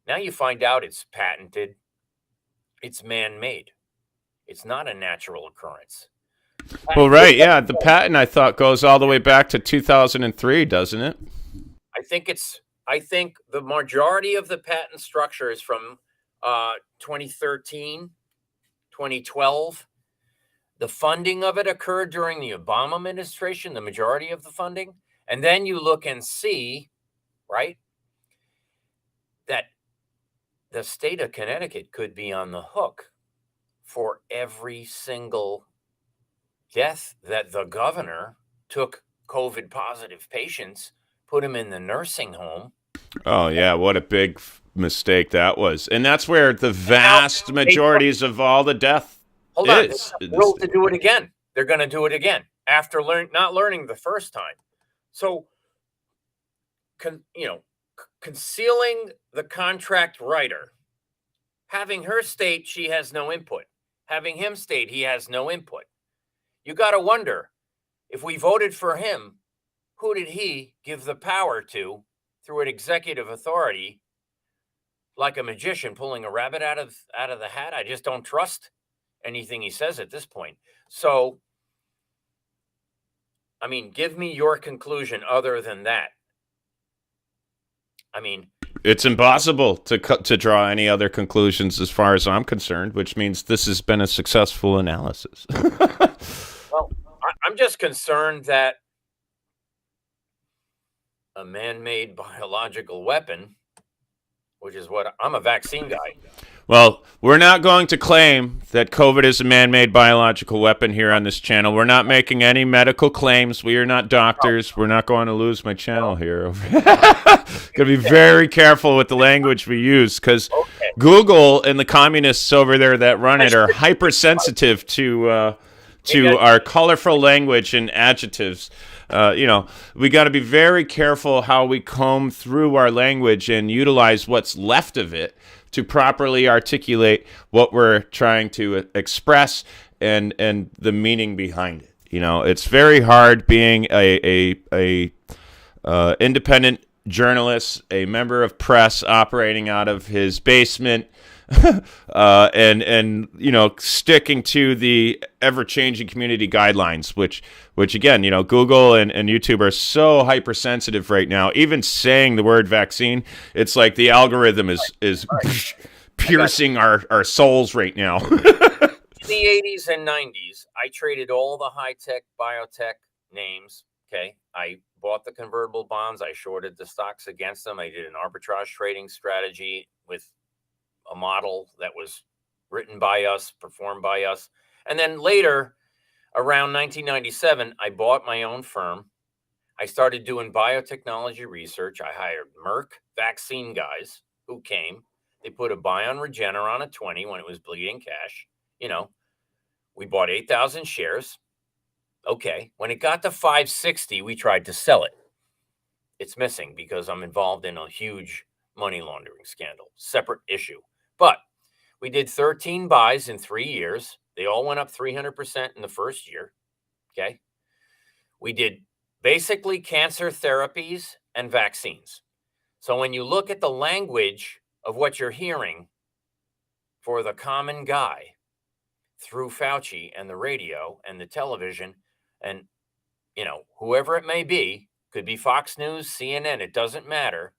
Now you find out it's patented, it's man-made. It's not a natural occurrence. Well, right, yeah. The patent, I thought, goes all the way back to 2003, doesn't it? I think the majority of the patent structure is from 2013, 2012. The funding of it occurred during the Obama administration, the majority of the funding. And then you look and see, right, that the state of Connecticut could be on the hook for every single death that the governor took COVID positive patients, put them in the nursing home. Oh, yeah. What a big mistake that was. And that's where the vast majorities of all the death Hold on, is. they're thrilled to do it again. They're going to do it again after not learning the first time. So, concealing the contract writer, having her state she has no input, having him state he has no input. You got to wonder, if we voted for him, who did he give the power to through an executive authority, like a magician pulling a rabbit out of the hat? I just don't trust anything he says at this point. So, I mean, give me your conclusion other than that. I mean, it's impossible to draw any other conclusions as far as I'm concerned, which means this has been a successful analysis. Well, I'm just concerned that a man-made biological weapon, which is what I'm a vaccine guy. Well, we're not going to claim that COVID is a man-made biological weapon here on this channel. We're not making any medical claims. We are not doctors. We're not going to lose my channel here. Got to be very careful with the language we use, because Google and the communists over there that run it are hypersensitive to our colorful language and adjectives. We got to be very careful how we comb through our language and utilize what's left of it to properly articulate what we're trying to express and the meaning behind it. It's very hard being a independent journalist, a member of press operating out of his basement, and sticking to the ever-changing community guidelines, which again, Google and YouTube are so hypersensitive right now. Even saying the word vaccine, it's like the algorithm is piercing our souls right now. In the 80s and 90s, I traded all the high-tech biotech names. Okay, I bought the convertible bonds. I shorted the stocks against them. I did an arbitrage trading strategy with a model that was written by us, performed by us. And then later, around 1997, I bought my own firm. I started doing biotechnology research. I hired Merck vaccine guys who came. They put a buy on Regeneron at 20 when it was bleeding cash. We bought 8,000 shares. Okay. When it got to 560, we tried to sell it. It's missing because I'm involved in a huge money laundering scandal. Separate issue. But we did 13 buys in 3 years. They all went up 300% in the first year. Okay. We did basically cancer therapies and vaccines. So when you look at the language of what you're hearing for the common guy through Fauci and the radio and the television and, whoever it may be, could be Fox News, CNN, it doesn't matter.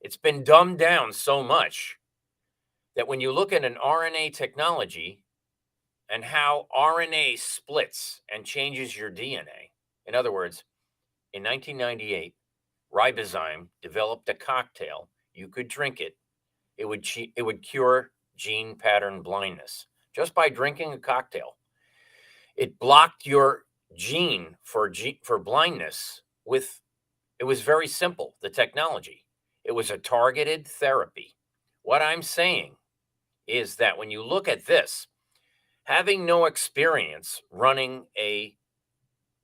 It's been dumbed down so much that when you look at an RNA technology and how RNA splits and changes your DNA, in other words, in 1998, ribozyme developed a cocktail. You could drink it. It would cure gene pattern blindness just by drinking a cocktail. It blocked your gene for blindness with It was very simple, the technology. It was a targeted therapy. What I'm saying is that when you look at this, having no experience running a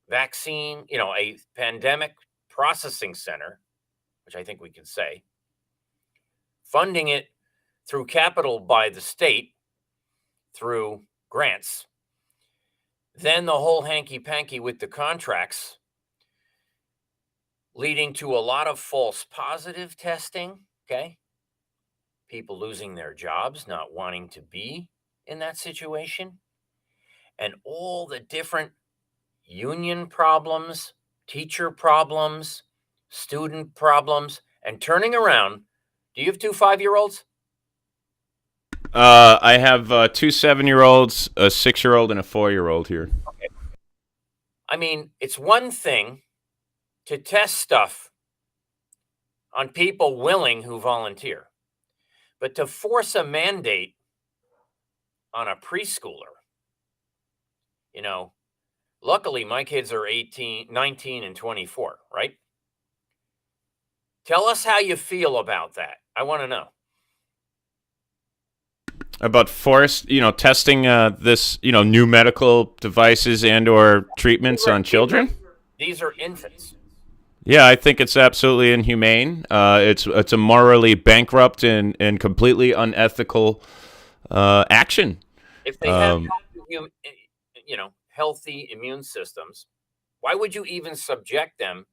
vaccine, a pandemic processing center, which I think we can say, funding it through capital by the state, through grants, then the whole hanky-panky with the contracts, leading to a lot of false positive testing, okay? People losing their jobs, not wanting to be in that situation, and all the different union problems, teacher problems, student problems, and turning around. Do you have 2 5-year-olds? I have 2 7-year-olds, a 6-year-old, and a 4-year-old here. Okay. I mean, it's one thing to test stuff on people willing who volunteer, but to force a mandate on a preschooler, luckily my kids are 19 and 24, right? Tell us how you feel about that. I want to know. About forced, testing this, new medical devices and or treatments on children? These are infants. Yeah, I think it's absolutely inhumane. It's a morally bankrupt and completely unethical action. If they have healthy immune systems, why would you even subject them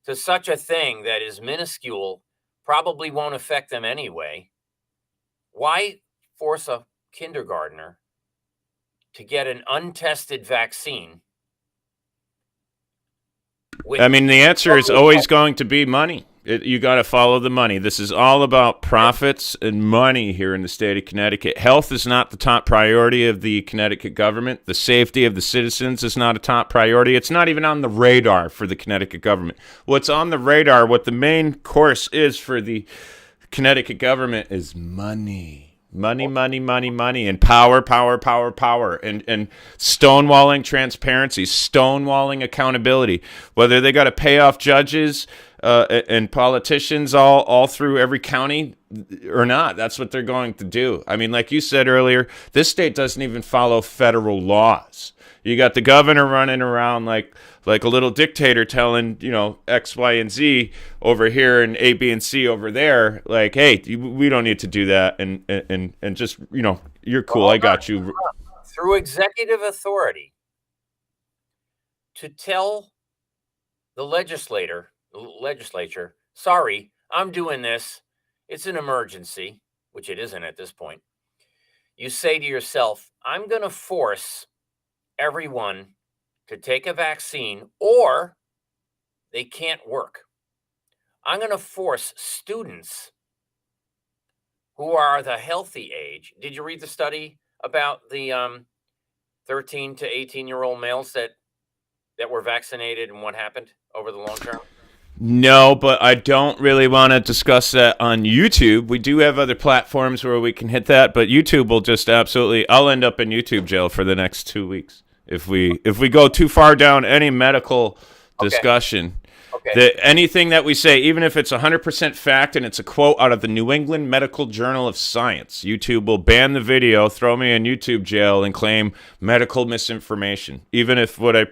to such a thing that is minuscule, probably won't affect them anyway? Why force a kindergartner to get an untested vaccine? The answer is always going to be money. You got to follow the money. This is all about profits and money here in the state of Connecticut. Health is not the top priority of the Connecticut government. The safety of the citizens is not a top priority. It's not even on the radar for the Connecticut government. What's on the radar, what the main course is for the Connecticut government is money. Money, and power, and stonewalling transparency, stonewalling accountability. Whether they got to pay off judges and politicians all through every county or not, that's what they're going to do. I mean, like you said earlier, this state doesn't even follow federal laws. You got the governor running around like a little dictator telling, X, Y, and Z over here and A, B, and C over there. Like, hey, we don't need to do that. And just, you're cool. I got you. Through executive authority to tell the legislature, sorry, I'm doing this. It's an emergency, which it isn't at this point. You say to yourself, I'm going to force everyone to take a vaccine or they can't work. I'm going to force students who are the healthy age. Did you read the study about the 13 to 18-year-old males that were vaccinated and what happened over the long term? No, but I don't really want to discuss that on YouTube. We do have other platforms where we can hit that, but YouTube will just absolutely, I'll end up in YouTube jail for the next 2 weeks if we go too far down any medical discussion. Okay. Anything that we say, even if it's 100% fact and it's a quote out of the New England Medical Journal of Science, YouTube will ban the video, throw me in YouTube jail, and claim medical misinformation. Even if what I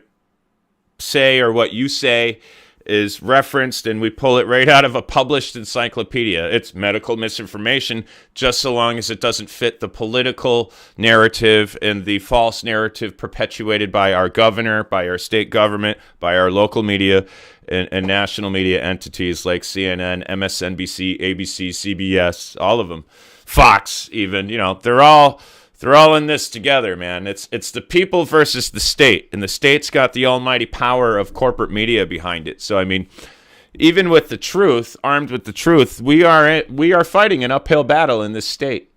say or what you say is referenced and we pull it right out of a published encyclopedia. It's medical misinformation just so long as it doesn't fit the political narrative and the false narrative perpetuated by our governor, by our state government, by our local media and national media entities like CNN, MSNBC, ABC, CBS, all of them, Fox even, they're all in this together, man. It's the people versus the state, and the state's got the almighty power of corporate media behind it. So, even with the truth, armed with the truth, we are fighting an uphill battle in this state.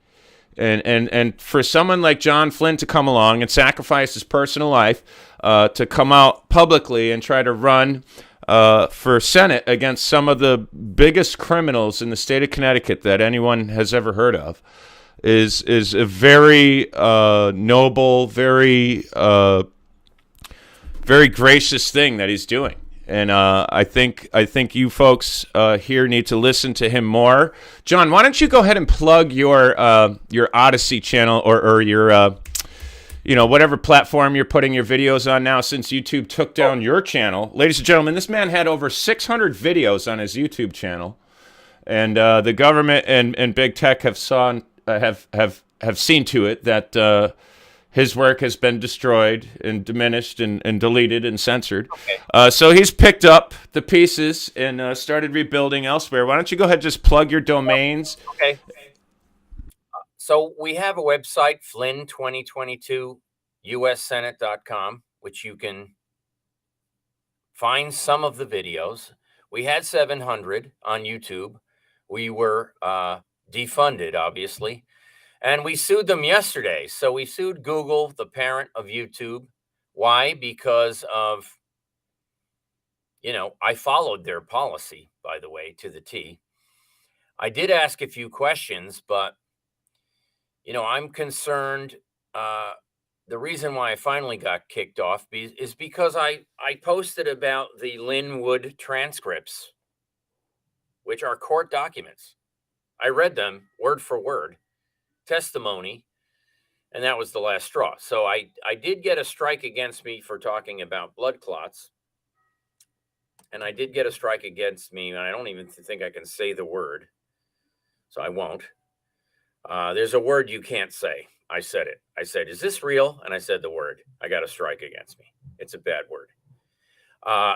And for someone like John Flynn to come along and sacrifice his personal life to come out publicly and try to run for Senate against some of the biggest criminals in the state of Connecticut that anyone has ever heard of, is a very noble, very very gracious thing that he's doing. and I think you folks here need to listen to him more. John, why don't you go ahead and plug your Odyssey channel or your whatever platform you're putting your videos on now, since YouTube took down your channel. Ladies and gentlemen, this man had over 600 videos on his YouTube channel, and the government and big tech have seen to it that his work has been destroyed and diminished and deleted and censored. Okay. So he's picked up the pieces and started rebuilding elsewhere. Why don't you go ahead and just plug your domains? Okay. So we have a website, Flynn 2022 USSenate.com, which you can find some of the videos. We had 700 on YouTube. We were defunded, obviously, and we sued them yesterday. So we sued Google, the parent of YouTube. Why? Because of, I followed their policy, by the way, to the T. I did ask a few questions, but I'm concerned. The reason why I finally got kicked off is because I posted about the Linwood transcripts, which are court documents. I read them word for word, testimony, and that was the last straw. So I did get a strike against me for talking about blood clots, and I did get a strike against me, and I don't even think I can say the word, so I won't. There's a word you can't say. I said it. I said, "Is this real?" And I said the word. I got a strike against me. It's a bad word.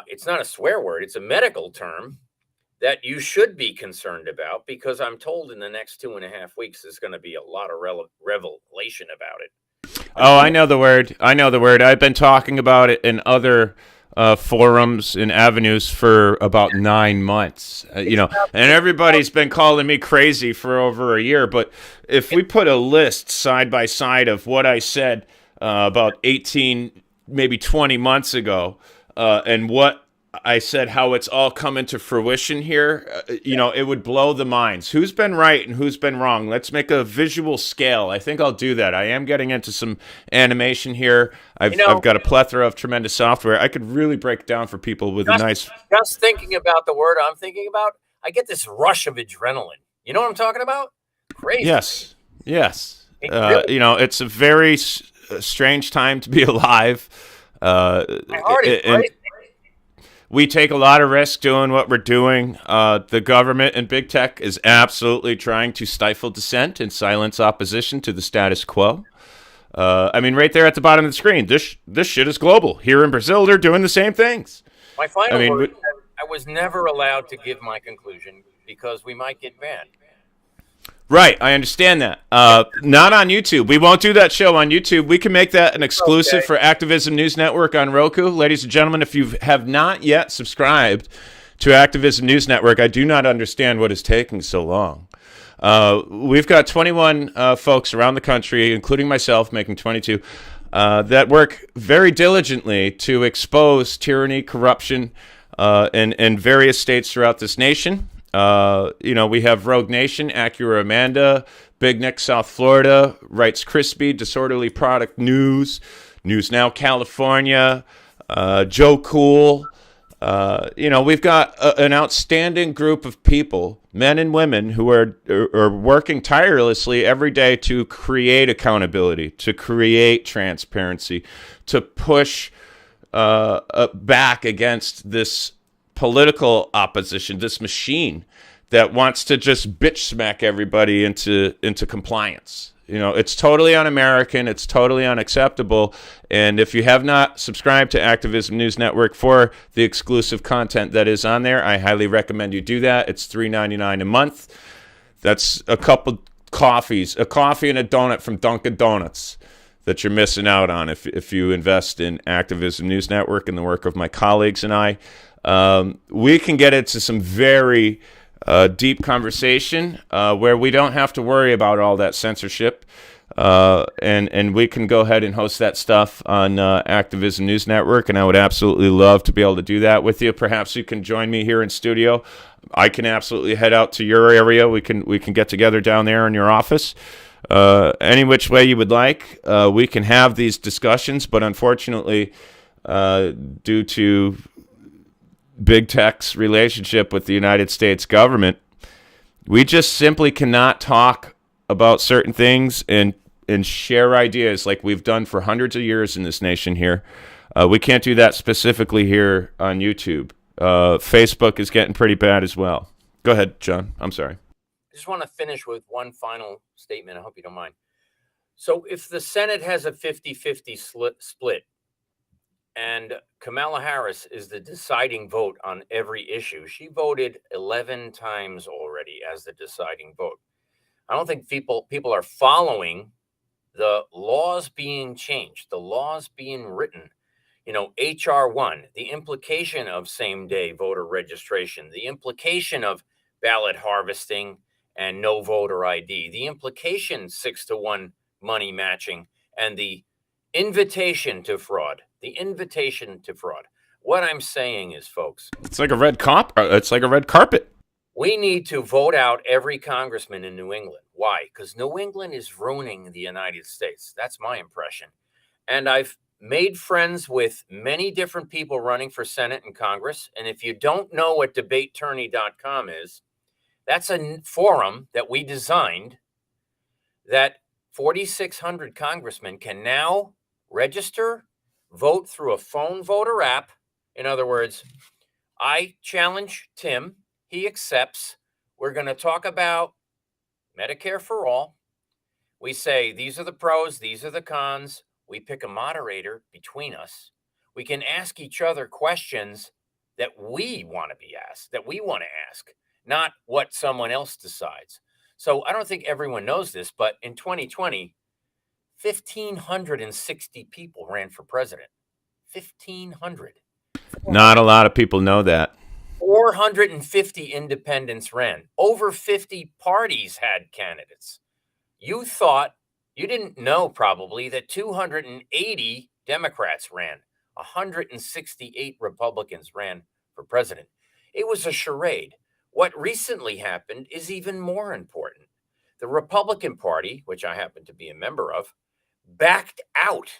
It's not a swear word. It's a medical term that you should be concerned about, because I'm told in the next 2.5 weeks there's going to be a lot of revelation about it. Oh, I know the word. I've been talking about it in other forums and avenues for about 9 months, and everybody's been calling me crazy for over a year. But if we put a list side by side of what I said about 18, maybe 20 months ago, and what I said, how it's all come into fruition here, it would blow the minds. Who's been right and who's been wrong? Let's make a visual scale. I think I'll do that. I am getting into some animation here. I've got a plethora of tremendous software. I could really break down for people with a nice... Just thinking about the word I'm thinking about, I get this rush of adrenaline. You know what I'm talking about? Crazy. Yes. It's a very strange time to be alive. My heart is racing. We take a lot of risk doing what we're doing. The government and big tech is absolutely trying to stifle dissent and silence opposition to the status quo. Right there at the bottom of the screen, this shit is global. Here in Brazil, they're doing the same things. My final word, I was never allowed to give my conclusion because we might get banned. Right, I understand that. Not on YouTube. We won't do that show on YouTube. We can make that an exclusive for Activism News Network on Roku. Ladies and gentlemen, if you have not yet subscribed to Activism News Network, I do not understand what is taking so long. We've got 21 folks around the country, including myself, making 22, that work very diligently to expose tyranny, corruption in various states throughout this nation. We have Rogue Nation, Acura Amanda, Big Nick, South Florida, Wrights Crispy, Disorderly Product News, News Now California, Joe Cool. We've got an outstanding group of people, men and women, who are working tirelessly every day to create accountability, to create transparency, to push back against this political opposition, this machine that wants to just bitch smack everybody into compliance. It's totally un-American. It's totally unacceptable. And if you have not subscribed to Activism News Network for the exclusive content that is on there, I highly recommend you do that. It's $3.99 a month. That's a couple coffees, a coffee and a donut from Dunkin' Donuts that you're missing out on if you invest in Activism News Network and the work of my colleagues and I. We can get into some very deep conversation where we don't have to worry about all that censorship, and we can go ahead and host that stuff on Activism News Network, and I would absolutely love to be able to do that with you. Perhaps you can join me here in studio. I can absolutely head out to your area. We can get together down there in your office. Any which way you would like, we can have these discussions, but unfortunately, due to big tech's relationship with the United States government, we just simply cannot talk about certain things and share ideas like we've done for hundreds of years in this nation here. We can't do that specifically here on YouTube. Facebook is getting pretty bad as well. Go ahead, John. I'm sorry. I just want to finish with one final statement. I hope you don't mind. So if the Senate has a 50-50 split and Kamala Harris is the deciding vote on every issue, she voted 11 times already as the deciding vote. I don't think people are following the laws being changed, the laws being written. You know, HR 1, the implication of same-day voter registration, the implication of ballot harvesting and no voter ID, the implication 6-to-1 money matching, and the invitation to fraud. What I'm saying is, folks, it's like a red carpet. We need to vote out every congressman in New England. Why? Because New England is ruining the United States. That's my impression. And I've made friends with many different people running for Senate and Congress. And if you don't know what debateattorney.com is, that's a forum that we designed that 4,600 congressmen can now register, vote through a phone voter app. In other words, I challenge Tim. He accepts. We're going to talk about Medicare for all. We say, these are the pros, these are the cons. We pick a moderator between us. We can ask each other questions that we want to be asked, that we want to ask, not what someone else decides. So I don't think everyone knows this, but in 2020, 1,560 people ran for president. 1,500. Not a lot of people know that. 450 independents ran. Over 50 parties had candidates. You didn't know probably that 280 Democrats ran. 168 Republicans ran for president. It was a charade. What recently happened is even more important. The Republican Party, which I happen to be a member of, backed out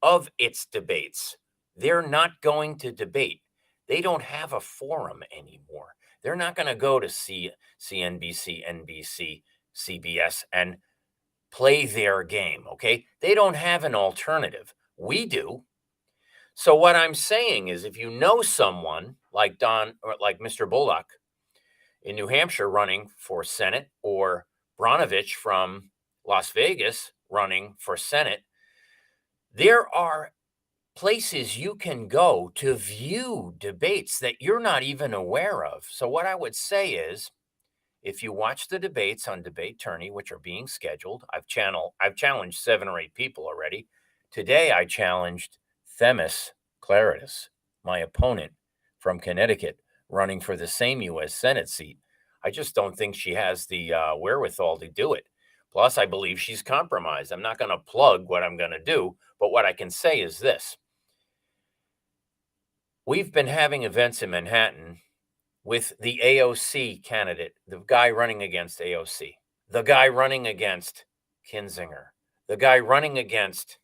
of its debates. They're not going to debate. They don't have a forum anymore. They're not going to go to CNBC, NBC, CBS and play their game, okay? They don't have an alternative. We do. So what I'm saying is if you know someone like Don or like Mr. Bullock in New Hampshire running for Senate or Bronovich from Las Vegas running for Senate, there are places you can go to view debates that you're not even aware of. So what I would say is, if you watch the debates on Debate Tourney, which are being scheduled, I've challenged 7 or 8 people already. Today, I challenged Themis Claridis, my opponent from Connecticut, running for the same U.S. Senate seat. I just don't think she has the wherewithal to do it. Plus, I believe she's compromised. I'm not going to plug what I'm going to do, but what I can say is this. We've been having events in Manhattan with the AOC candidate, the guy running against AOC, the guy running against Kinzinger, the guy running against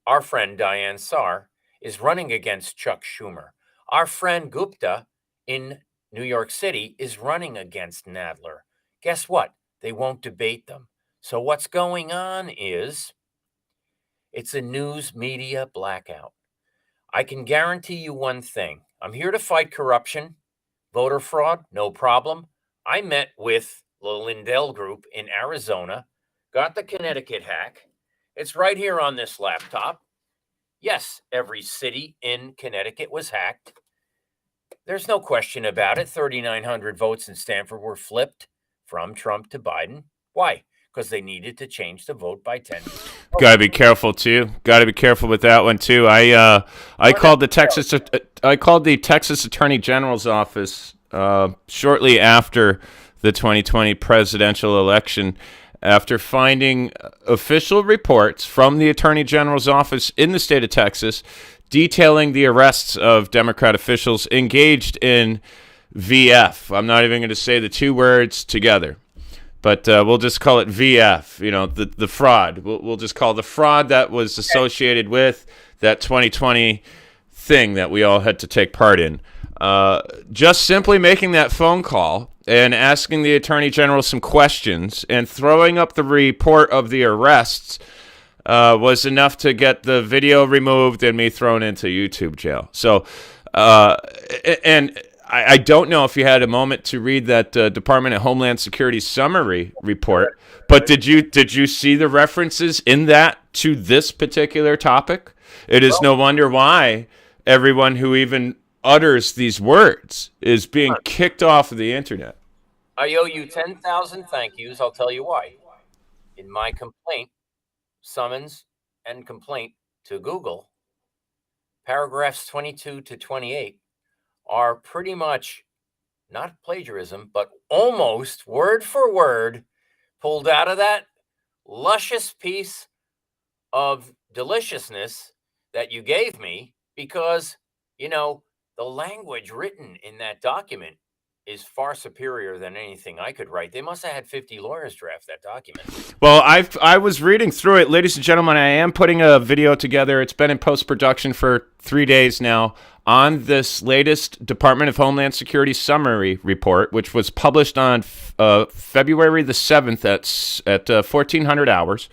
our friend Diane Sarr is running against Chuck Schumer. Our friend Gupta in New York City is running against Nadler. Guess what? They won't debate them. So what's going on is it's a news media blackout. I can guarantee you one thing. I'm here to fight corruption. Voter fraud, no problem. I met with the Lindell Group in Arizona, got the Connecticut hack. It's right here on this laptop. Yes, every city in Connecticut was hacked. There's no question about it. 3,900 votes in Stanford were flipped from Trump to Biden. Why? Because they needed to change the vote by 10. Got to be careful too. Got to be careful with that one too. I called the Texas Attorney General's office shortly after the 2020 presidential election, after finding official reports from the Attorney General's office in the state of Texas detailing the arrests of Democrat officials engaged in VF. I'm not even going to say the 2 words together. But we'll just call it VF, the fraud. We'll just call the fraud that was associated with that 2020 thing that we all had to take part in. Just simply making that phone call and asking the Attorney General some questions and throwing up the report of the arrests was enough to get the video removed and me thrown into YouTube jail. So, and I don't know if you had a moment to read that Department of Homeland Security summary report, but did you see the references in that to this particular topic? It is no wonder why everyone who even utters these words is being kicked off of the internet. I owe you 10,000 thank yous. I'll tell you why. In my complaint, summons and complaint to Google, paragraphs 22 to 28 are pretty much not plagiarism, but almost word for word pulled out of that luscious piece of deliciousness that you gave me, because, the language written in that document is far superior than anything I could write. They must have had 50 lawyers draft that document. Well, I was reading through it. Ladies and gentlemen, I am putting a video together. It's been in post-production for 3 days now on this latest Department of Homeland Security summary report, which was published on February the 7th at 1400 hours.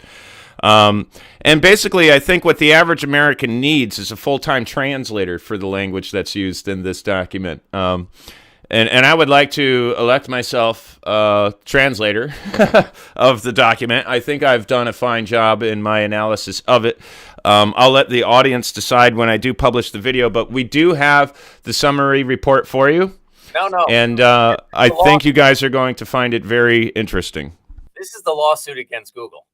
And basically, I think what the average American needs is a full-time translator for the language that's used in this document. And I would like to elect myself translator of the document. I think I've done a fine job in my analysis of it. I'll let the audience decide when I do publish the video, but we do have the summary report for you. No. And I think you guys are going to find it very interesting. This is the lawsuit against Google.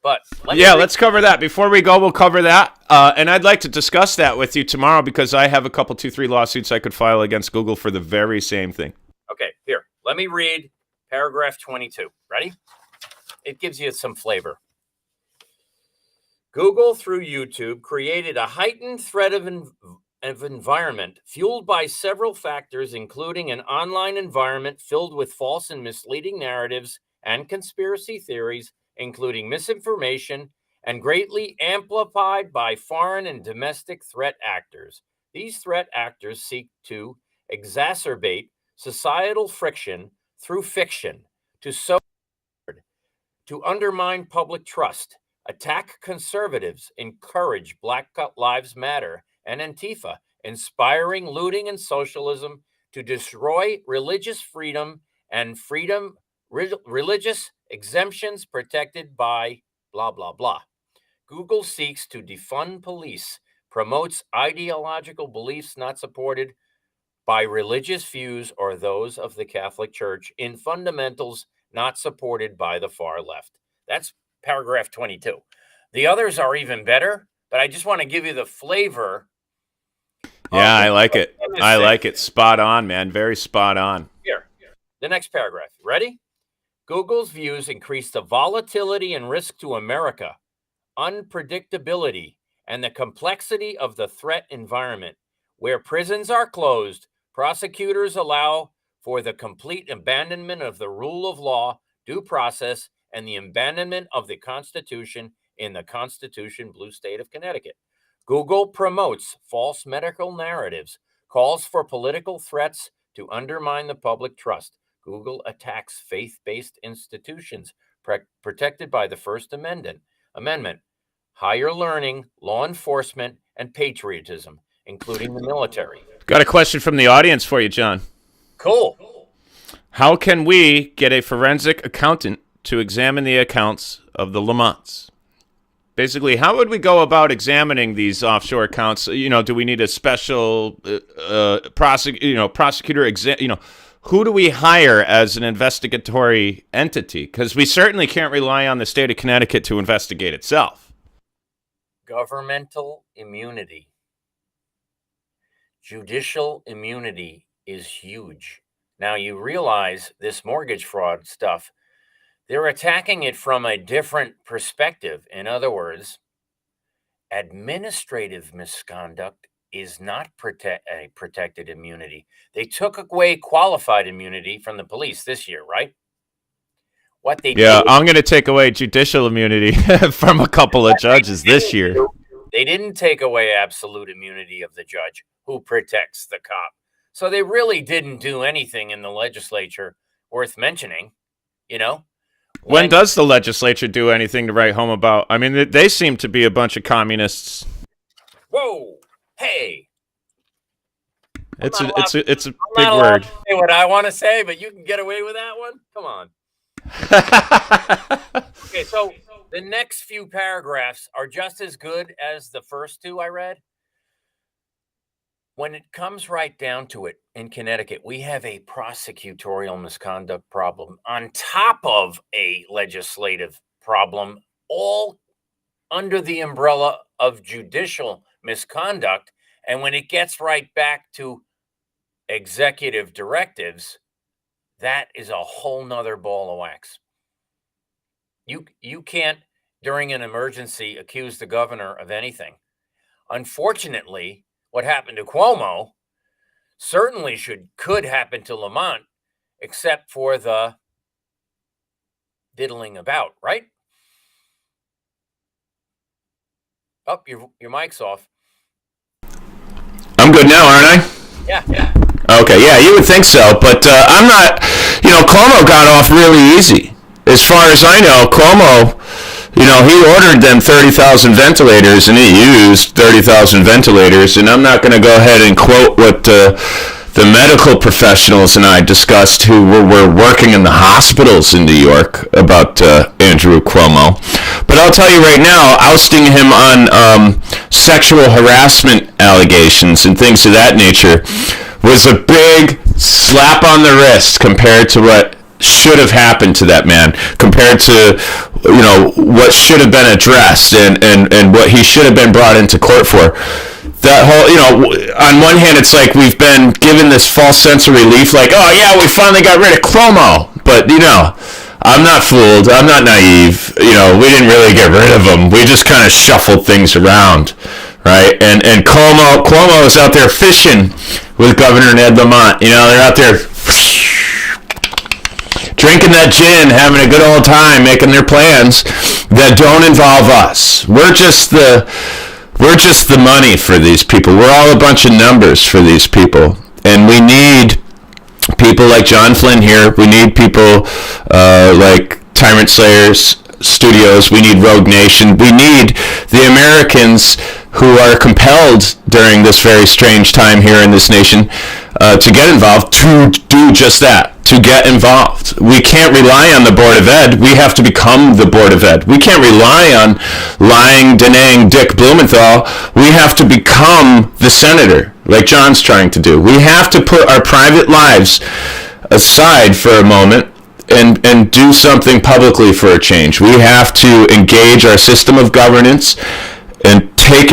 But let's cover that. Before we go, we'll cover that. And I'd like to discuss that with you tomorrow because I have a couple, 2-3 lawsuits I could file against Google for the very same thing. Okay, here. Let me read paragraph 22. Ready? It gives you some flavor. Google, through YouTube, created a heightened threat of environment fueled by several factors, including an online environment filled with false and misleading narratives and conspiracy theories, including misinformation, and greatly amplified by foreign and domestic threat actors. These threat actors seek to exacerbate societal friction through fiction, to undermine public trust, attack conservatives, encourage Black Lives Matter and Antifa, inspiring looting and socialism, to destroy religious freedom and religious exemptions protected by blah, blah, blah. Google seeks to defund police, promotes ideological beliefs not supported by religious views or those of the Catholic Church in fundamentals not supported by the far left. That's paragraph 22. The others are even better, but I just want to give you the flavor. Yeah, I like it. I like it. Spot on, man. Very spot on. Here. The next paragraph. Ready? Google's views increase the volatility and risk to America, unpredictability, and the complexity of the threat environment. Where prisons are closed, prosecutors allow for the complete abandonment of the rule of law, due process, and the abandonment of the Constitution in the Constitution Blue State of Connecticut. Google promotes false medical narratives, calls for political threats to undermine the public trust. Google attacks faith-based institutions protected by the First Amendment, higher learning, law enforcement, and patriotism, including the military. Got a question from the audience for you, John. Cool. How can we get a forensic accountant to examine the accounts of the Lamonts? Basically, how would we go about examining these offshore accounts? Do we need a special prosecutor? Who do we hire as an investigatory entity? Because we certainly can't rely on the state of Connecticut to investigate itself. Governmental immunity. Judicial immunity is huge. Now, you realize this mortgage fraud stuff, they're attacking it from a different perspective. In other words, administrative misconduct is not a protected immunity. They took away qualified immunity from the police this year, right? I'm going to take away judicial immunity from a couple of judges this year. They didn't take away absolute immunity of the judge who protects the cop. So they really didn't do anything in the legislature worth mentioning, you know? When does the legislature do anything to write home about? I mean, they seem to be a bunch of communists. Whoa, hey. It's a I'm big not allowed word. to say what I want to say, but you can get away with that one? Come on. Okay, so the next few paragraphs are just as good as the first two I read. When it comes right down to it, in Connecticut, we have a prosecutorial misconduct problem on top of a legislative problem, all under the umbrella of judicial misconduct. And when it gets right back to executive directives, that is a whole nother ball of wax. You can't, during an emergency, accuse the governor of anything. Unfortunately, what happened to Cuomo certainly could happen to Lamont, except for the diddling about, right? Oh, your mic's off. I'm good now, aren't I? Yeah. Okay, yeah, you would think so, but I'm not. Cuomo got off really easy. As far as I know, Cuomo, he ordered them 30,000 ventilators, and he used 30,000 ventilators. And I'm not going to go ahead and quote what the medical professionals and I discussed who were working in the hospitals in New York about Andrew Cuomo. But I'll tell you right now, ousting him on sexual harassment allegations and things of that nature was a big slap on the wrist compared to what should have happened to that man, compared to what should have been addressed and what he should have been brought into court for. That whole, on one hand, it's like we've been given this false sense of relief, like, oh yeah, we finally got rid of Cuomo. But I'm not fooled. I'm not naive. We didn't really get rid of him. We just kind of shuffled things around, right? And Cuomo is out there fishing with Governor Ned Lamont. They're out there drinking that gin, having a good old time, making their plans that don't involve us. We're just the money for these people. We're all a bunch of numbers for these people. And we need people like John Flynn here. We need people like Tyrant Slayers Studios. We need Rogue Nation. We need the Americans who are compelled during this very strange time here in this nation to get involved, to do just that, to get involved. We can't rely on the Board of Ed. We have to become the Board of Ed. We can't rely on lying, denying Dick Blumenthal. We have to become the senator, like John's trying to do. We have to put our private lives aside for a moment and do something publicly for a change. We have to engage our system of governance and take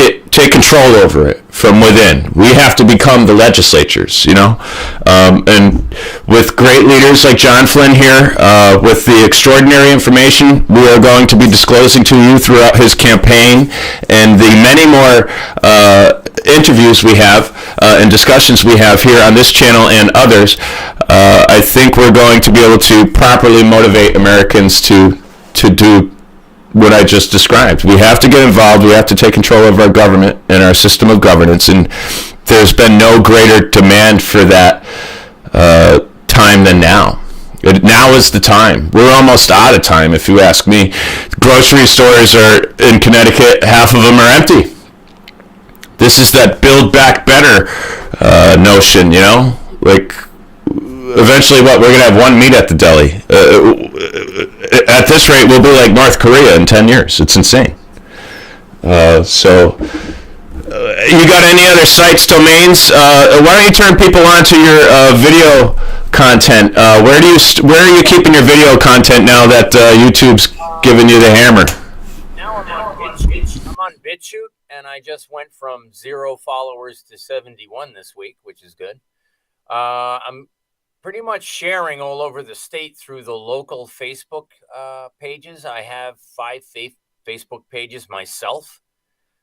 control over it from within. We have to become the legislatures, and with great leaders like John Flynn here, with the extraordinary information we are going to be disclosing to you throughout his campaign, and the many more interviews we have and discussions we have here on this channel and others, I think we're going to be able to properly motivate Americans to do what I just described. We have to get involved. We have to take control of our government and our system of governance. And there's been no greater demand for that time than now. Now is the time. We're almost out of time, if you ask me. Grocery stores are in Connecticut, half of them are empty. This is that build back better notion, like eventually we're going to have one meat at the deli. At this rate, we'll be like North Korea in 10 years. It's insane. So you got any other sites, domains? Why don't you turn people on to your video content? Where are you keeping your video content now that YouTube's giving you the hammer? Now I'm on BitChute, and I just went from 0 followers to 71 this week, which is good. I'm pretty much sharing all over the state through the local Facebook pages. I have 5 Facebook pages myself.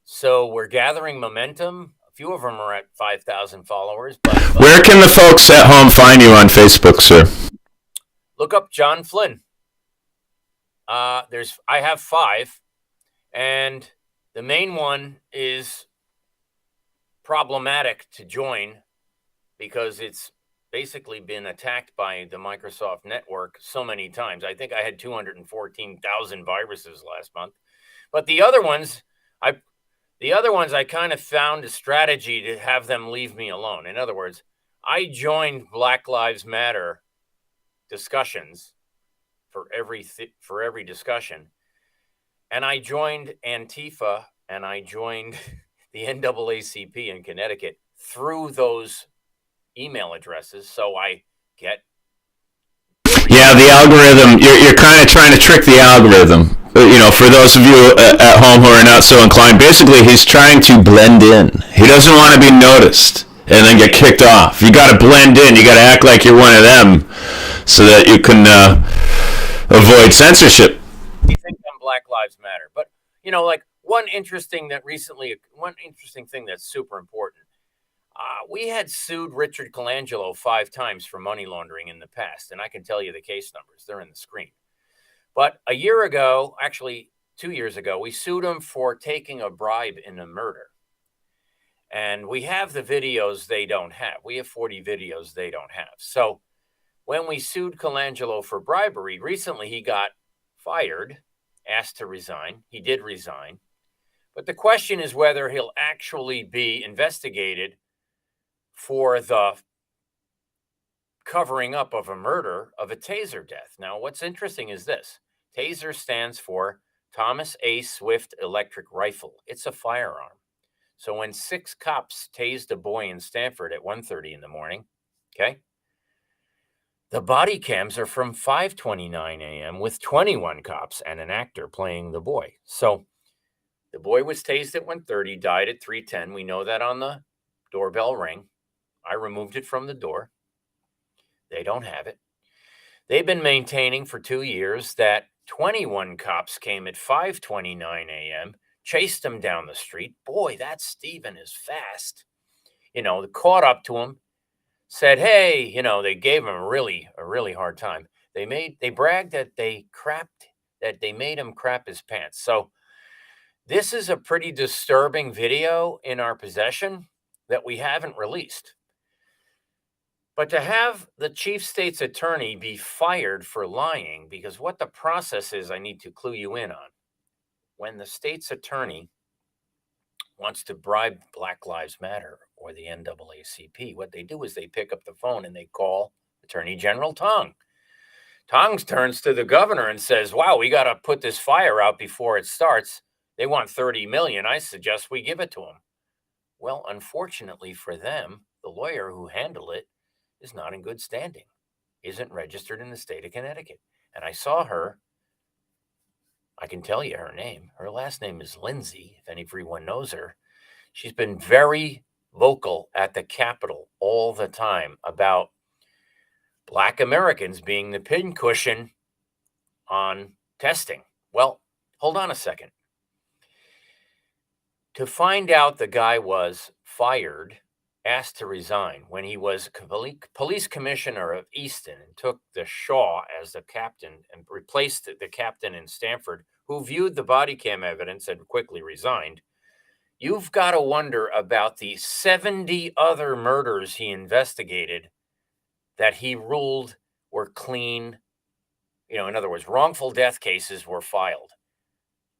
So we're gathering momentum. A few of them are at 5,000 followers. But where can the folks at home find you on Facebook, sir? Look up John Flynn. I have 5. And the main one is problematic to join. because it's basically been attacked by the Microsoft network so many times. I think I had 214,000 viruses last month. But the other ones, I kind of found a strategy to have them leave me alone. In other words, I joined Black Lives Matter discussions for every discussion, and I joined Antifa and I joined the NAACP in Connecticut through those email addresses. So I get. Yeah, the algorithm, you're kind of trying to trick the algorithm. For those of you at home who are not so inclined, basically he's trying to blend in. He doesn't want to be noticed and then get kicked off. You got to blend in. You got to act like you're one of them so that you can avoid censorship. You think I'm Black Lives Matter, but like one interesting thing that's super important. We had sued Richard Colangelo 5 times for money laundering in the past, and I can tell you the case numbers. They're in the screen. But a year ago, actually 2 years ago, we sued him for taking a bribe in a murder. And we have the videos they don't have. We have 40 videos they don't have. So when we sued Colangelo for bribery, recently he got fired, asked to resign. He did resign. But the question is whether he'll actually be investigated for the covering up of a murder of a taser death. Now, what's interesting is this. Taser stands for Thomas A. Swift Electric Rifle. It's a firearm. So when 6 cops tased a boy in Stamford at 1:30 in the morning, okay, the body cams are from 5:29 a.m. with 21 cops and an actor playing the boy. So the boy was tased at 1:30, died at 3:10. We know that on the doorbell ring. I removed it from the door. They don't have it. They've been maintaining for 2 years that 21 cops came at 5:29 a.m., chased him down the street. Boy, that Stephen is fast. They caught up to him, said, hey, they gave him a really hard time. They bragged that they made him crap his pants. So this is a pretty disturbing video in our possession that we haven't released. But to have the chief state's attorney be fired for lying, because what the process is, I need to clue you in on. When the state's attorney wants to bribe Black Lives Matter or the NAACP, what they do is they pick up the phone and they call Attorney General Tong. Tong turns to the governor and says, wow, we got to put this fire out before it starts. They want $30 million. I suggest we give it to them. Well, unfortunately for them, the lawyer who handled it is not in good standing, isn't registered in the state of Connecticut. And I saw her. I can tell you her name. Her last name is Lindsay, if everyone knows her. She's been very vocal at the Capitol all the time about Black Americans being the pincushion on testing. Well, hold on a second. To find out the guy was fired, asked to resign when he was police commissioner of Easton and took the Shaw as the captain and replaced the captain in Stamford, who viewed the body cam evidence and quickly resigned. You've got to wonder about the 70 other murders he investigated that he ruled were clean. In other words, wrongful death cases were filed.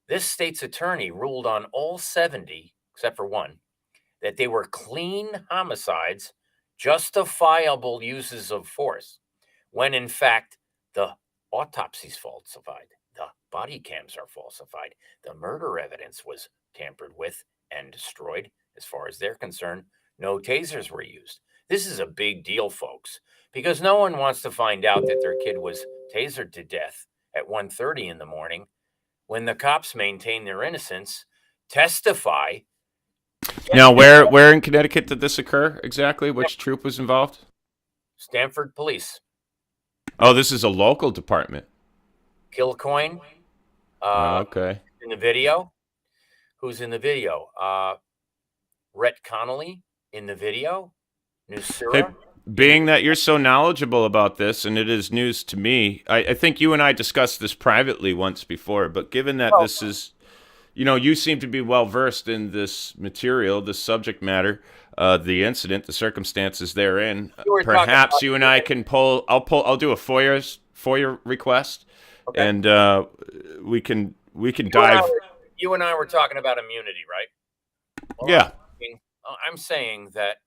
This state's attorney ruled on all 70, except for one, that they were clean homicides, justifiable uses of force, when in fact the autopsy's falsified, the body cams are falsified, the murder evidence was tampered with and destroyed. As far as they're concerned, no tasers were used. This is a big deal, folks, because no one wants to find out that their kid was tasered to death at 1:30 in the morning when the cops maintain their innocence, testify. Now, where in Connecticut did this occur exactly? Which troop was involved? Stamford Police. Oh, this is a local department. Kilcoyne. Okay. In the video. Who's in the video? Rhett Connolly in the video. Nusura. Hey, being that you're so knowledgeable about this, and it is news to me, I think you and I discussed this privately once before, but given that this is, you seem to be well-versed in this material, this subject matter, the incident, the circumstances therein. You were talking Perhaps about you and I can pull. I'll do a FOIA request, Okay. and we can You dive. you and I were talking about immunity, right? Well, Yeah. I'm saying that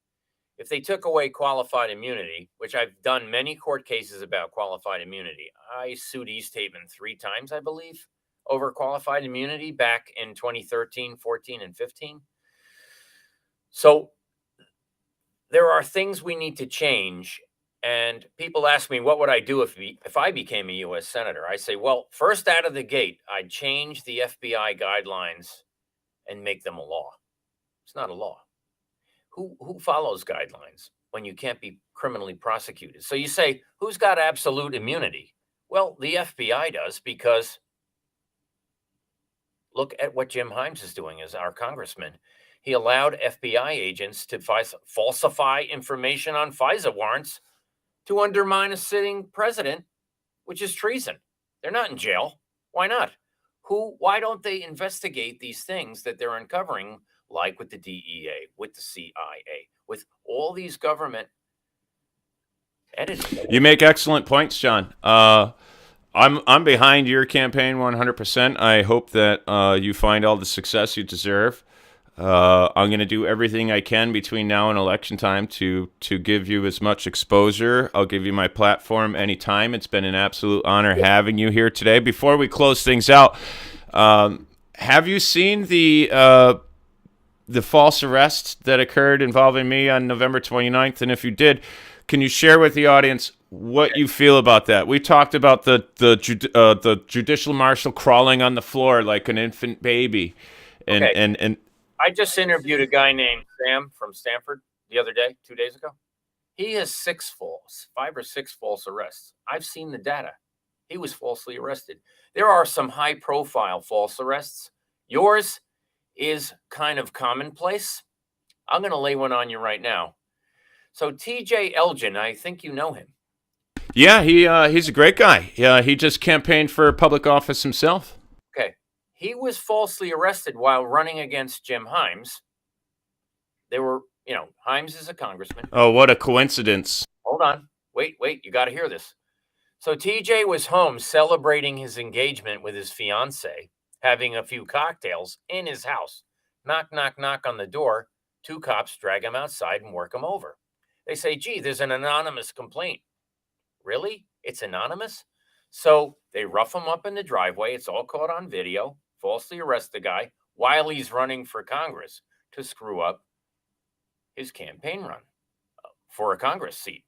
if they took away qualified immunity, which I've done many court cases about qualified immunity, I sued East Haven 3 times, I believe, over qualified immunity back in 2013, 14, and 15. So there are things we need to change. And people ask me, what would I do if I became a U.S. Senator? I say, well, first out of the gate, I'd change the FBI guidelines and make them a law. It's not a law. Who follows guidelines when you can't be criminally prosecuted? So you say, who's got absolute immunity? Well, the FBI does, because look at what Jim Himes is doing as our congressman. He allowed FBI agents to falsify information on FISA warrants to undermine a sitting president, which is treason. They're not in jail. Why not? Why don't they investigate these things that they're uncovering, like with the DEA, with the CIA, with all these government entities? You make excellent points, John. I'm behind your campaign 100%. I hope that you find all the success you deserve. I'm going to do everything I can between now and election time to give you as much exposure. I'll give you my platform anytime. It's been an absolute honor having you here today. Before we close things out, have you seen the false arrest that occurred involving me on November 29th? And if you did, can you share with the audience what you feel about that? We talked about the judicial marshal crawling on the floor like an infant baby, and I just interviewed a guy named Sam from Stanford the other day, 2 days ago. He has 5 or 6 false arrests. I've seen the data. He was falsely arrested. There are some high-profile false arrests. Yours is kind of commonplace. I'm going to lay one on you right now. So TJ Elgin, I think you know him. Yeah, he's a great guy. Yeah, he just campaigned for public office himself. Okay. He was falsely arrested while running against Jim Himes. They were, Himes is a congressman. Oh, what a coincidence. Hold on. Wait. You got to hear this. So TJ was home celebrating his engagement with his fiance, having a few cocktails in his house. Knock, knock, knock on the door. 2 cops drag him outside and work him over. They say, gee, there's an anonymous complaint. Really? It's anonymous? So they rough him up in the driveway. It's all caught on video. Falsely arrest the guy while he's running for Congress to screw up his campaign run for a Congress seat.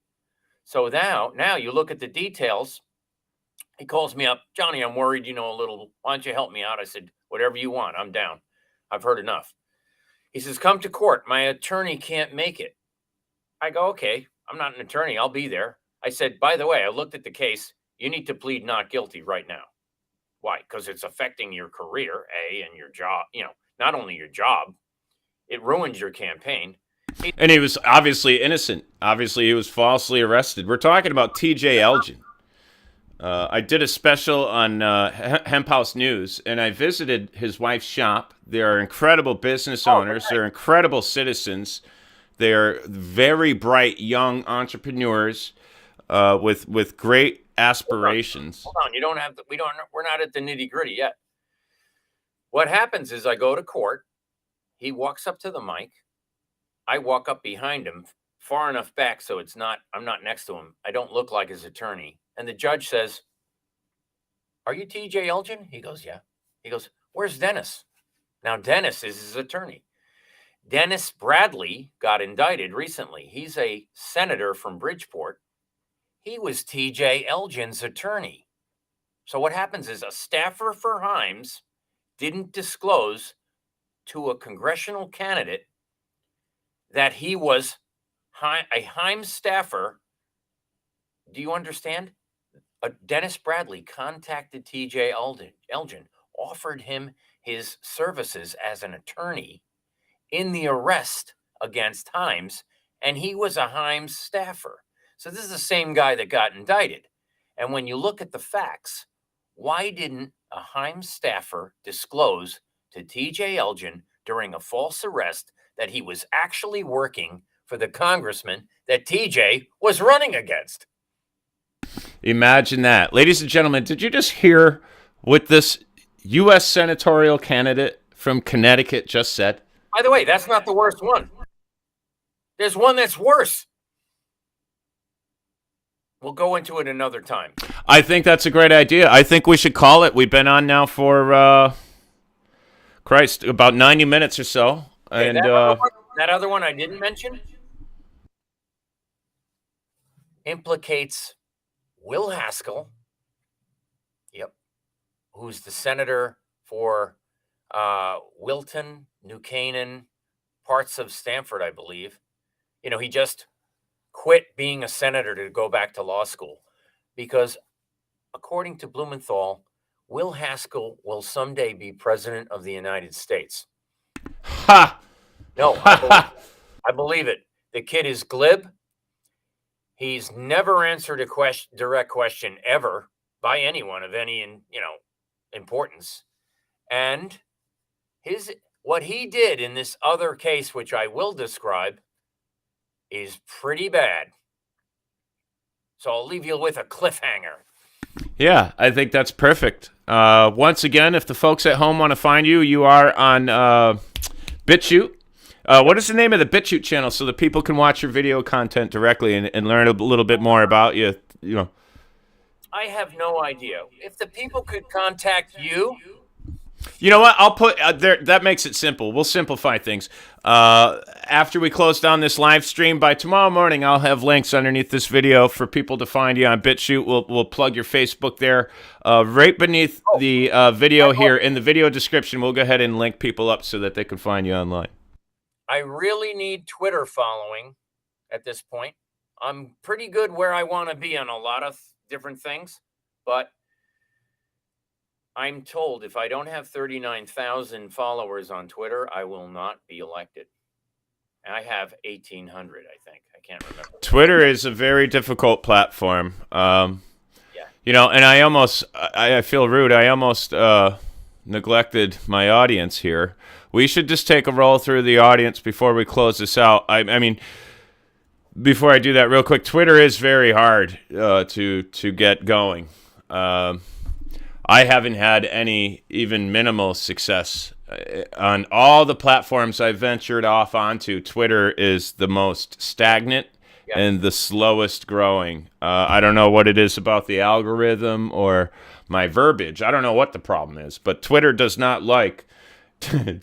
So now you look at the details. He calls me up, Johnny, I'm worried, a little. Why don't you help me out? I said, whatever you want. I'm down. I've heard enough. He says, come to court. My attorney can't make it. I go, okay, I'm not an attorney. I'll be there. I said, by the way, I looked at the case. You need to plead not guilty right now. Why? Because it's affecting your career, and your job. Not only your job, it ruins your campaign. And he was obviously innocent. Obviously, he was falsely arrested. We're talking about TJ Elgin. I did a special on Hemp House News, and I visited his wife's shop. They are incredible business owners. They're incredible citizens. They are very bright young entrepreneurs with great aspirations. Hold on. You don't have to. We're not at the nitty gritty yet. What happens is I go to court. He walks up to the mic. I walk up behind him far enough back so I'm not next to him. I don't look like his attorney. And the judge says, are you TJ Elgin? He goes, yeah. He goes, where's Dennis? Now, Dennis is his attorney. Dennis Bradley got indicted recently. He's a senator from Bridgeport. He was TJ Elgin's attorney. So what happens is a staffer for Himes didn't disclose to a congressional candidate that he was a Himes staffer. Do you understand? Dennis Bradley contacted TJ Elgin, offered him his services as an attorney in the arrest against Himes, and he was a Himes staffer. So this is the same guy that got indicted. And when you look at the facts, why didn't a Himes staffer disclose to TJ Elgin during a false arrest that he was actually working for the congressman that TJ was running against. Imagine that. Ladies and gentlemen, did you just hear what this U.S. Senatorial candidate from Connecticut just said? By the way, that's not the worst one. There's one that's worse. We'll go into it another time. I think that's a great idea. I think we should call it. We've been on now for, about 90 minutes or so. Okay, And that other one I didn't mention implicates Will Haskell, who's the senator for Wilton, New Canaan, parts of Stamford, I believe. He just quit being a senator to go back to law school because, according to Blumenthal, Will Haskell will someday be president of the United States. Ha! No, I believe it. The kid is glib. He's never answered a direct question ever by anyone of any, importance. And what he did in this other case, which I will describe, is pretty bad. So I'll leave you with a cliffhanger. Yeah, I think that's perfect. Once again, if the folks at home want to find you, you are on BitChute. What is the name of the BitChute channel so that people can watch your video content directly and learn a little bit more about you? I have no idea. If the people could contact you. You know what? I'll put there. That makes it simple. We'll simplify things. After we close down this live stream, by tomorrow morning, I'll have links underneath this video for people to find you on BitChute. We'll plug your Facebook there. Right beneath the video here in the video description, we'll go ahead and link people up so that they can find you online. I really need Twitter following at this point. I'm pretty good where I want to be on a lot of different things, but I'm told if I don't have 39,000 followers on Twitter, I will not be elected. And I have 1,800, I think. I can't remember. Twitter is a very difficult platform. And I feel rude. I almost neglected my audience here. We should just take a roll through the audience before we close this out. I mean, before I do that real quick, Twitter is very hard to get going. I haven't had any even minimal success on all the platforms I've ventured off onto. Twitter is the most stagnant and the slowest growing. I don't know what it is about the algorithm or my verbiage. I don't know what the problem is, but Twitter does not like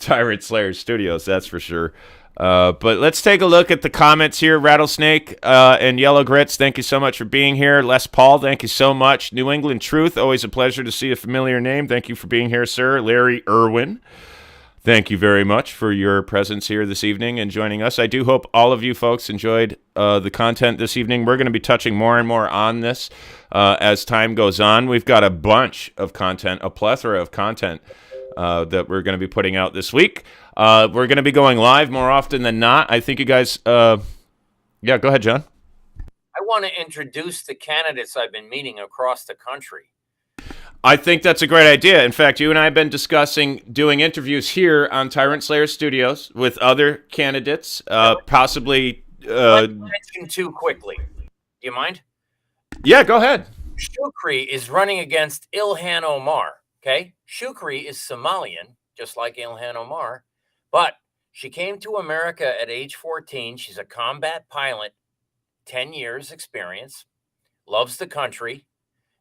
Tyrant Slayer Studios, that's for sure. But let's take a look at the comments here. Rattlesnake and Yellow Grits, thank you so much for being here. Les Paul, thank you so much. New England Truth, always a pleasure to see a familiar name. Thank you for being here, sir. Larry Irwin, thank you very much for your presence here this evening and joining us. I do hope all of you folks enjoyed the content this evening. We're going to be touching more and more on this as time goes on. We've got a bunch of content, a plethora of content that we're going to be putting out this week. We're going to be going live more often than not. I think you guys, go ahead, John. I want to introduce the candidates I've been meeting across the country. I think that's a great idea. In fact, you and I have been discussing doing interviews here on Tyrant Slayer Studios with other candidates, possibly. Let me mention two quickly. Do you mind? Yeah, go ahead. Shukri is running against Ilhan Omar. Okay, Shukri is Somalian, just like Ilhan Omar, but she came to America at age 14. She's a combat pilot, 10 years experience, loves the country,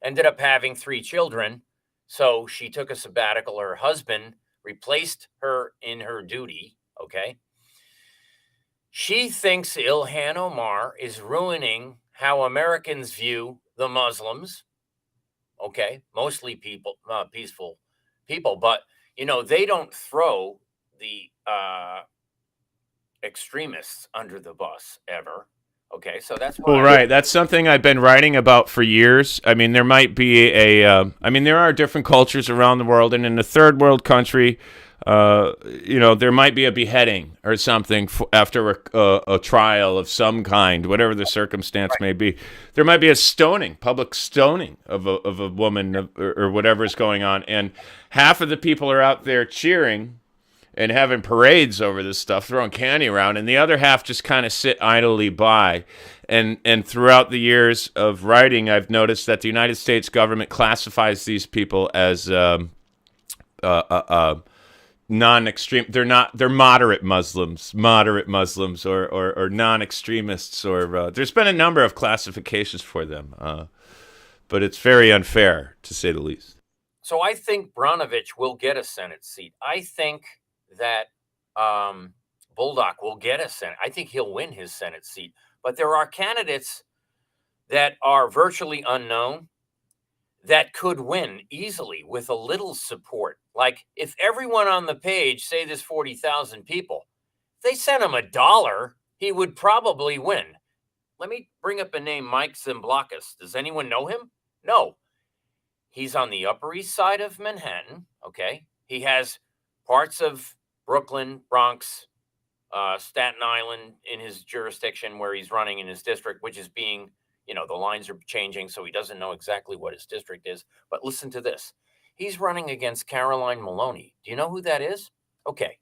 ended up having 3 children. So she took a sabbatical. Her husband replaced her in her duty. Okay. She thinks Ilhan Omar is ruining how Americans view the Muslims. Okay, mostly peaceful people, but they don't throw the extremists under the bus ever. Okay, so that's why. Well, right. That's something I've been writing about for years. I mean, there might be there are different cultures around the world, and in a third world country, there might be a beheading or something after a trial of some kind, whatever the circumstance may be. There might be a stoning, public stoning of a woman or whatever is going on, and half of the people are out there cheering and having parades over this stuff, throwing candy around, and the other half just kind of sit idly by. And throughout the years of writing, I've noticed that the United States government classifies these people as non-extreme. They're moderate Muslims, or non-extremists, or there's been a number of classifications for them, but it's very unfair, to say the least. So I think Branovich will get a Senate seat. I think that Bulldog will get a Senate. I think he'll win his Senate seat. But there are candidates that are virtually unknown that could win easily with a little support. Like if everyone on the page, say there's 40,000 people, if they sent him $1, he would probably win. Let me bring up a name, Mike Zimblakis. Does anyone know him? No. He's on the Upper East Side of Manhattan, okay? He has parts of Brooklyn, Bronx, Staten Island in his jurisdiction where he's running in his district, which is being, the lines are changing, so he doesn't know exactly what his district is. But listen to this. He's running against Caroline Maloney. Do you know who that is? Okay.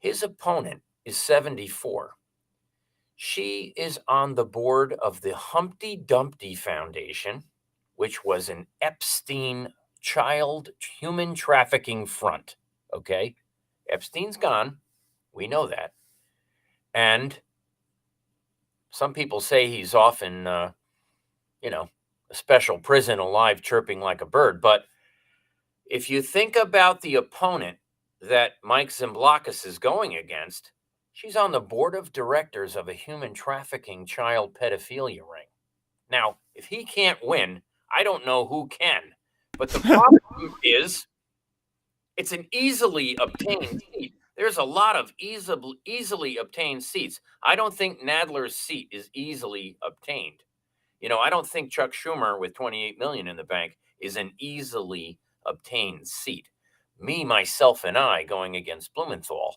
His opponent is 74. She is on the board of the Humpty Dumpty Foundation, which was an Epstein child human trafficking front, okay? Epstein's gone. We know that. And some people say he's off in, a special prison, alive, chirping like a bird. But if you think about the opponent that Mike Zimblakis is going against, she's on the board of directors of a human trafficking child pedophilia ring. Now, if he can't win, I don't know who can. But the problem is it's an easily obtained seat. There's a lot of easily obtained seats. I don't think Nadler's seat is easily obtained. I don't think Chuck Schumer with $28 million in the bank is an easily obtained seat. Me, myself, and I going against Blumenthal,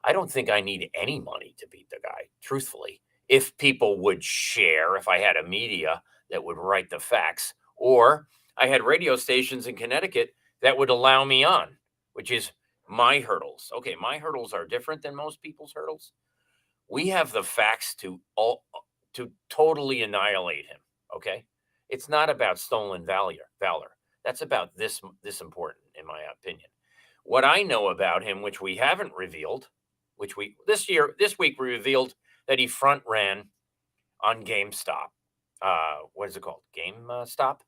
I don't think I need any money to beat the guy, truthfully. If people would share, if I had a media that would write the facts, or I had radio stations in Connecticut that would allow me on, which is my hurdles. Okay, my hurdles are different than most people's hurdles. We have the facts to totally annihilate him, okay? It's not about stolen valor. That's about this important, in my opinion. What I know about him, which we haven't revealed, this week we revealed that he front ran on GameStop. What is it called? GameStop?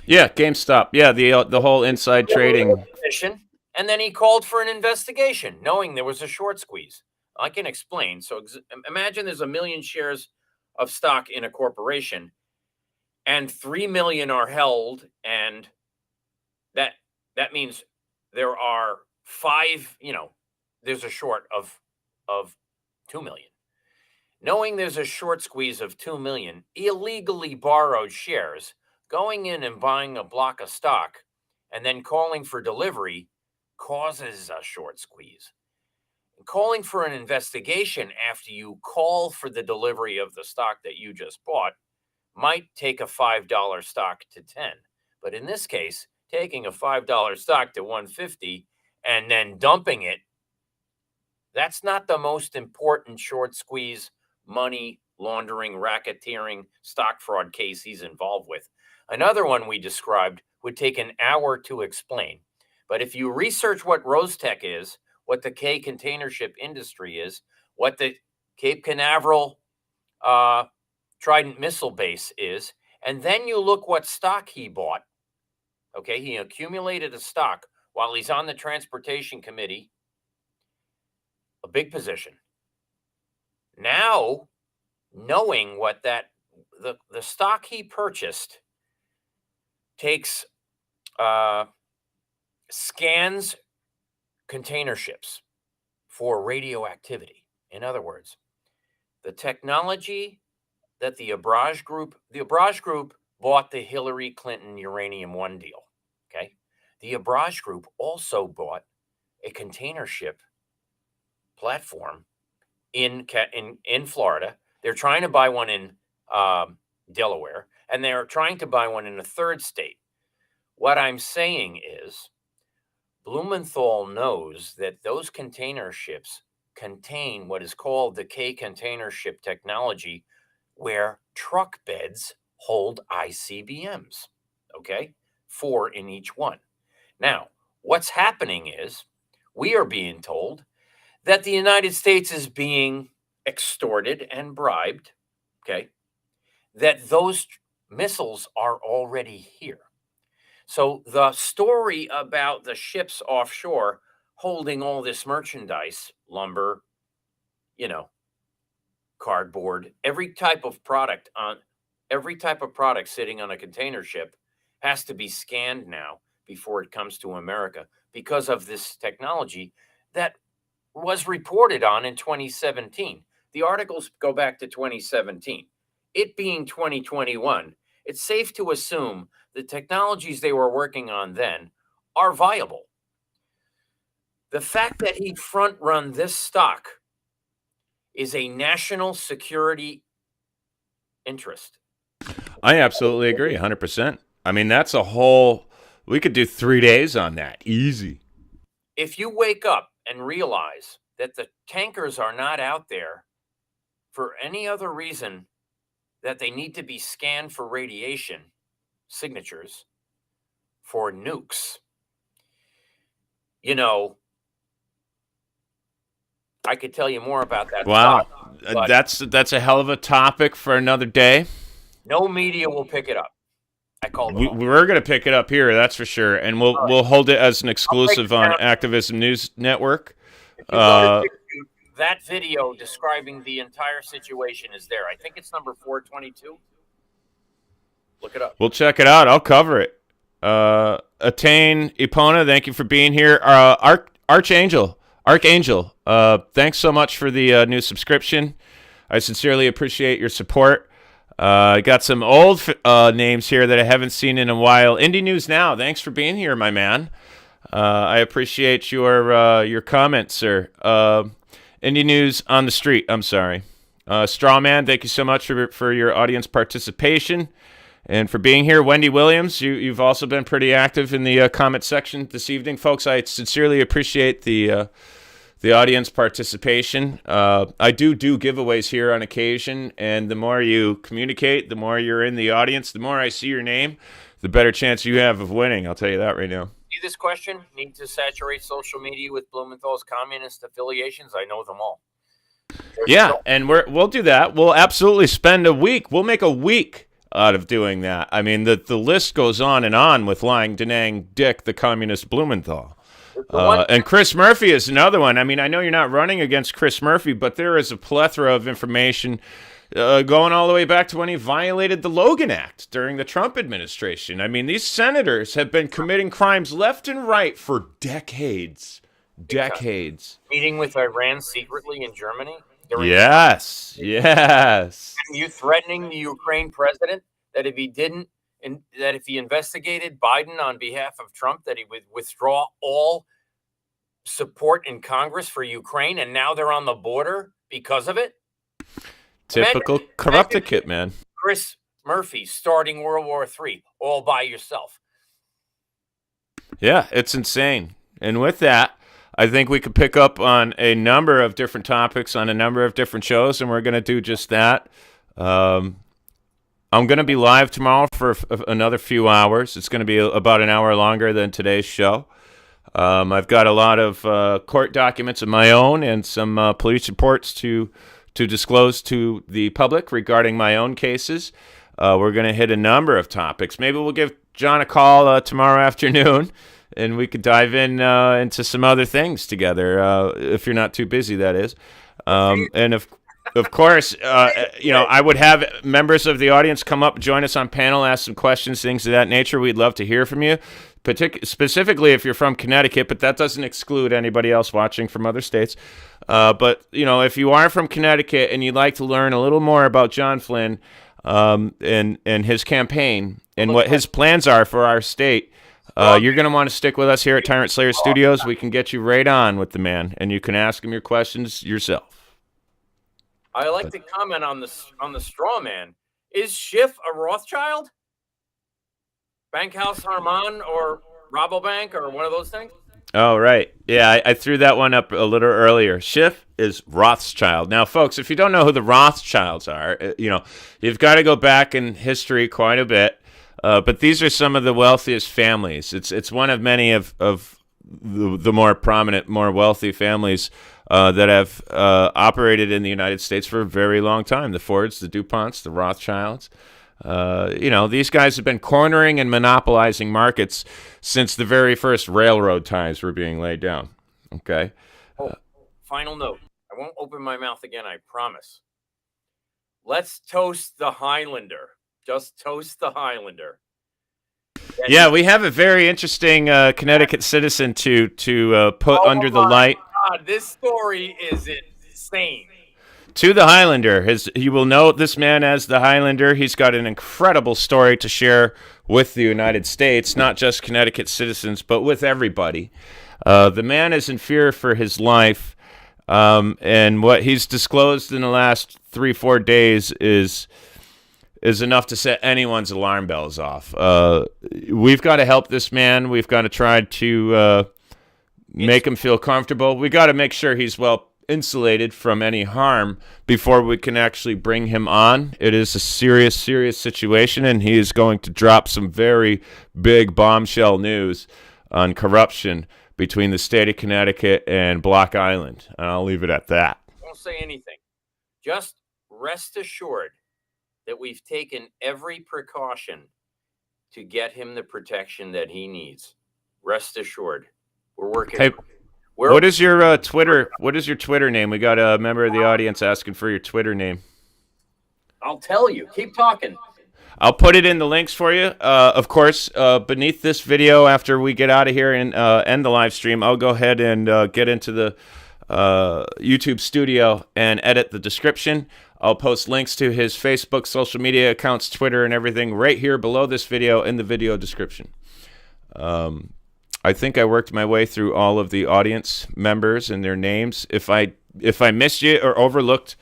Yeah, GameStop. Yeah, the whole inside trading. And then he called for an investigation, knowing there was a short squeeze. I can explain. So imagine there's 1 million shares of stock in a corporation, and 3 million are held, and that means there are 5. There's a short of 2 million. Knowing there's a short squeeze of 2 million illegally borrowed shares, going in and buying a block of stock, and then calling for delivery causes a short squeeze. And calling for an investigation after you call for the delivery of the stock that you just bought might take a $5 stock to 10. But in this case, taking a $5 stock to 150 and then dumping it, that's not the most important short squeeze, money laundering, racketeering, stock fraud case he's involved with. Another one we described would take an hour to explain. But if you research what Rostec is, what the K container ship industry is, what the Cape Canaveral Trident missile base is, and then you look what stock he bought, okay, he accumulated a stock while he's on the transportation committee, a big position. Now, knowing what the stock he purchased takes scans container ships for radioactivity. In other words, the technology that the Abraj Group bought the Hillary Clinton Uranium One deal, okay? The Abraj Group also bought a container ship platform in Florida. They're trying to buy one in Delaware, and they're trying to buy one in a third state. What I'm saying is Blumenthal knows that those container ships contain what is called the K container ship technology, where truck beds hold ICBMs, okay? 4 in each one. Now, what's happening is we are being told that the United States is being extorted and bribed, okay? That those missiles are already here. So the story about the ships offshore holding all this merchandise, lumber, you know, cardboard, every type of product sitting on a container ship has to be scanned now before it comes to America because of this technology that was reported on in 2017. The articles go back to 2017. It being 2021, it's safe to assume the technologies they were working on then are viable. The fact that he front run this stock is a national security interest. I absolutely agree, 100%. I mean, that's a whole. We could do 3 days on that, easy. If you wake up and realize that the tankers are not out there for any other reason that they need to be scanned for radiation signatures for nukes, I could tell you more about that. Wow, stock, that's a hell of a topic for another day. No media will pick it up. I called them. We're going to pick it up here, that's for sure, and we'll hold it as an exclusive on Activism News Network. That video describing the entire situation is there. I think it's number 422. Look it up. We'll check it out. I'll cover it. Attain Ipona, thank you for being here. Archangel, thanks so much for the new subscription. I sincerely appreciate your support. I got some old names here that I haven't seen in a while. Indie News Now, thanks for being here, my man. I appreciate your comments, sir. Indie News on the Street, I'm sorry. Strawman, thank you so much for your audience participation and for being here. Wendy Williams, you've also been pretty active in the comment section this evening. Folks, I sincerely appreciate the audience participation. I do giveaways here on occasion, and the more you communicate, the more you're in the audience, the more I see your name, the better chance you have of winning. I'll tell you that right now. See this question? Need to saturate social media with Blumenthal's communist affiliations? I know them all. And we'll do that. We'll absolutely spend a week. We'll make a week out of doing that. I mean, the list goes on with lying, denang, Dick, the communist Blumenthal. And Chris Murphy is another one. I mean, I know you're not running against Chris Murphy, but there is a plethora of information going all the way back to when he violated the Logan Act during the Trump administration. I mean, these senators have been committing crimes left and right for decades. Meeting with Iran secretly in Germany? Yes. And you threatening the Ukraine president that if he investigated Biden on behalf of Trump, that he would withdraw all support in Congress for Ukraine, and now they're on the border because of it? Typical corrupted kid, man. Chris Murphy starting World War III all by yourself. Yeah, it's insane. And with that, I think we could pick up on a number of different topics on a number of different shows, and we're going to do just that. I'm going to be live tomorrow for another few hours. It's going to be about an hour longer than today's show. I've got a lot of court documents of my own and some police reports to disclose to the public regarding my own cases. We're going to hit a number of topics. Maybe we'll give John a call tomorrow afternoon, and we could dive into some other things together, if you're not too busy, that is. And of course, I would have members of the audience come up, join us on panel, ask some questions, things of that nature. We'd love to hear from you, specifically if you're from Connecticut, but that doesn't exclude anybody else watching from other states. But if you are from Connecticut and you'd like to learn a little more about John Flynn and his campaign and what his plans are for our state, you're going to want to stick with us here at Tyrant Slayer Studios. We can get you right on with the man, and you can ask him your questions yourself. I like to comment on the straw man. Is Schiff a Rothschild? Bankhouse Harman or Rabobank or one of those things? Oh, right. Yeah, I threw that one up a little earlier. Schiff is Rothschild. Now, folks, if you don't know who the Rothschilds are, you've got to go back in history quite a bit. But these are some of the wealthiest families. It's one of many of the more prominent, more wealthy families that have operated in the United States for a very long time. The Fords, the DuPonts, the Rothschilds. These guys have been cornering and monopolizing markets since the very first railroad ties were being laid down. Okay. Oh, final note. I won't open my mouth again, I promise. Let's toast the Highlander. Just toast the Highlander. Yeah, we have a very interesting Connecticut citizen to put under the light. God, this story is insane. To the Highlander. You will know this man as the Highlander. He's got an incredible story to share with the United States, not just Connecticut citizens, but with everybody. The man is in fear for his life, and what he's disclosed in the last 3-4 days is enough to set anyone's alarm bells off. We've got to help this man. We've got to try to make him feel comfortable. We got to make sure he's well insulated from any harm before we can actually bring him on. It is a serious situation, and he is going to drop some very big bombshell news on corruption between the state of Connecticut and Block Island. And I'll leave it at that. Don't say anything. Just rest assured that we've taken every precaution to get him the protection that he needs. Rest assured. We're working. Hey, what is your Twitter? What is your Twitter name? We got a member of the audience asking for your Twitter name. I'll tell you. Keep talking. I'll put it in the links for you. Of course, beneath this video, after we get out of here and end the live stream, I'll go ahead and get into the YouTube studio and edit the description. I'll post links to his Facebook, social media accounts, Twitter, and everything right here below this video in the video description. I think I worked my way through all of the audience members and their names. If I missed you or overlooked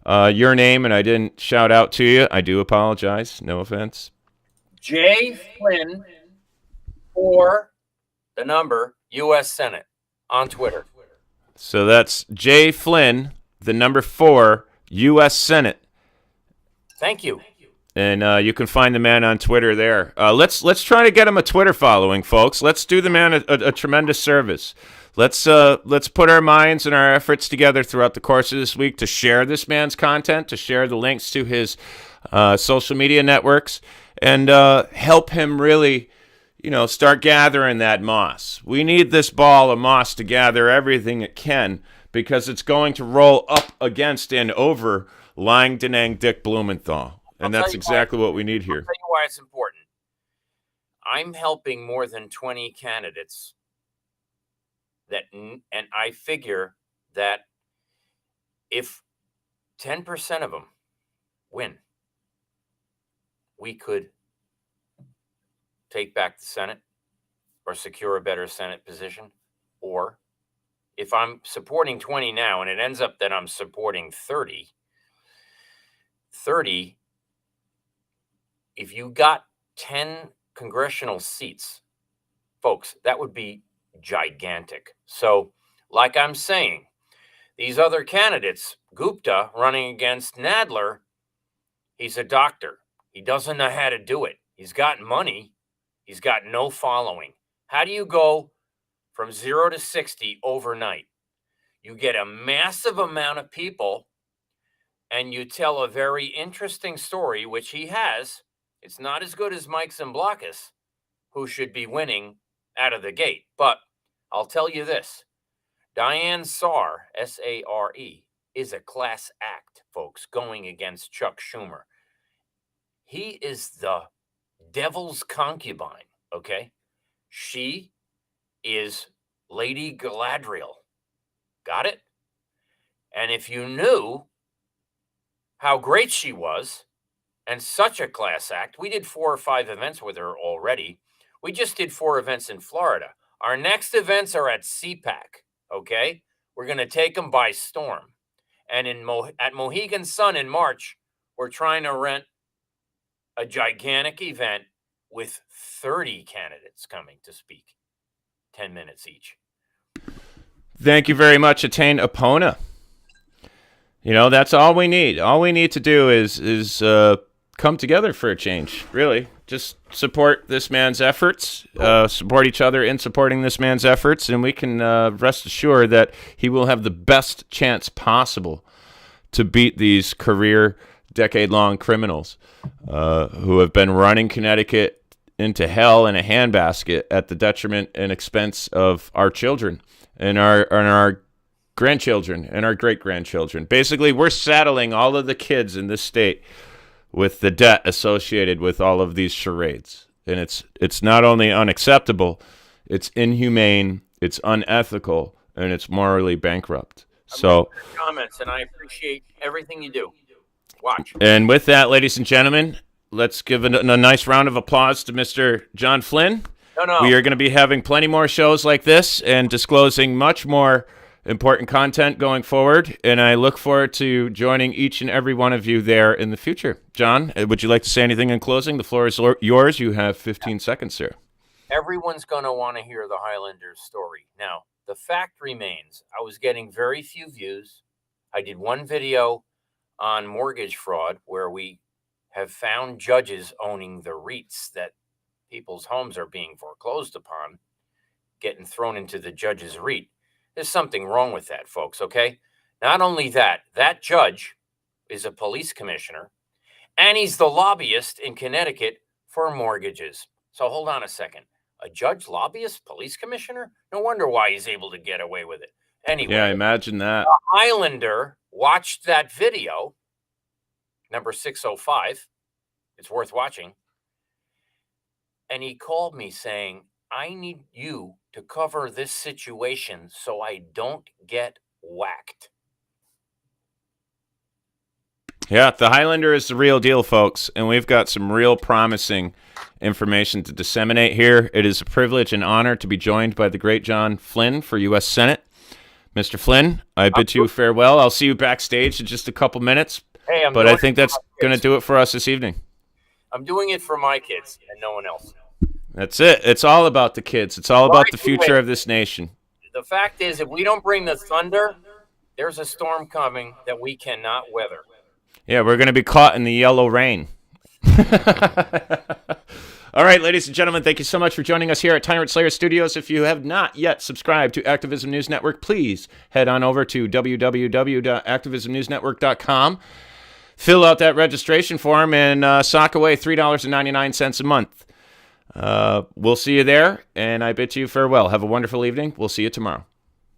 your name and I didn't shout out to you, I do apologize. No offense. J. Flynn for the number U.S. Senate on Twitter. So that's J. Flynn, the number 4, U.S. Senate. Thank you. And you can find the man on Twitter there. Let's try to get him a Twitter following, folks. Let's do the man a tremendous service. Let's put our minds and our efforts together throughout the course of this week to share this man's content, to share the links to his social media networks, and help him really, start gathering that moss. We need this ball of moss to gather everything it can, because it's going to roll up against and over Lang-Danang Dick Blumenthal. And that's exactly what we need here. I'll tell you why it's important. I'm helping more than 20 candidates and I figure that if 10% of them win, we could take back the Senate or secure a better Senate position. Or if I'm supporting 20 now and it ends up that I'm supporting 30, if you got 10 congressional seats, folks, that would be gigantic. So, like I'm saying, these other candidates, Gupta running against Nadler, he's a doctor. He doesn't know how to do it. He's got money. He's got no following. How do you go from 0 to 60 overnight? You get a massive amount of people and you tell a very interesting story, which he has. It's not as good as Mike Zimblakis, who should be winning out of the gate. But I'll tell you this. Diane Sare, S-A-R-E, is a class act, folks, going against Chuck Schumer. He is the devil's concubine, okay? She is Lady Galadriel. Got it? And if you knew how great she was, and such a class act, we did 4 or 5 events with her already. We just did 4 events in Florida. Our next events are at CPAC, okay? We're going to take them by storm. And at Mohegan Sun in March, we're trying to rent a gigantic event with 30 candidates coming to speak, 10 minutes each. Thank you very much, Attain Apona. You know, that's all we need. All we need to do is come together for a change, really. Just support this man's efforts, support each other in supporting this man's efforts, and we can rest assured that he will have the best chance possible to beat these career, decade-long criminals who have been running Connecticut into hell in a handbasket at the detriment and expense of our children and our grandchildren and our great-grandchildren. Basically, we're saddling all of the kids in this state with the debt associated with all of these charades. And it's not only unacceptable, it's inhumane, it's unethical, and it's morally bankrupt. So, comments, and I appreciate everything you do. Watch. And with that, ladies and gentlemen, let's give a nice round of applause to Mr. John Flynn. No. We are going to be having plenty more shows like this and disclosing much more important content going forward, and I look forward to joining each and every one of you there in the future. John, would you like to say anything in closing? The floor is yours. You have 15 seconds, sir. Everyone's going to want to hear the Highlanders story. Now, the fact remains, I was getting very few views. I did one video on mortgage fraud where we have found judges owning the REITs that people's homes are being foreclosed upon, getting thrown into the judge's REIT. There's something wrong with that, folks, okay? Not only that, that judge is a police commissioner, and he's the lobbyist in Connecticut for mortgages. So hold on a second. A judge, lobbyist, police commissioner? No wonder why he's able to get away with it. Anyway. Yeah, imagine that. The Highlander watched that video, number 605. It's worth watching. And he called me saying, I need you to cover this situation so I don't get whacked. Yeah, the Highlander is the real deal, folks, and we've got some real promising information to disseminate here. It is a privilege and honor to be joined by the great John Flynn for U.S. Senate. Mr. Flynn, I bid you farewell. I'll see you backstage in just a couple minutes, but I think that's going to do it for us this evening. I'm doing it for my kids and no one else. That's it. It's all about the kids. It's all about the future of this nation. The fact is, if we don't bring the thunder, there's a storm coming that we cannot weather. Yeah, we're going to be caught in the yellow rain. All right, ladies and gentlemen, thank you so much for joining us here at Tyrant Slayer Studios. If you have not yet subscribed to Activism News Network, please head on over to www.activismnewsnetwork.com. Fill out that registration form and sock away $3.99 a month. We'll see you there, and I bid you farewell. Have a wonderful evening. We'll see you tomorrow.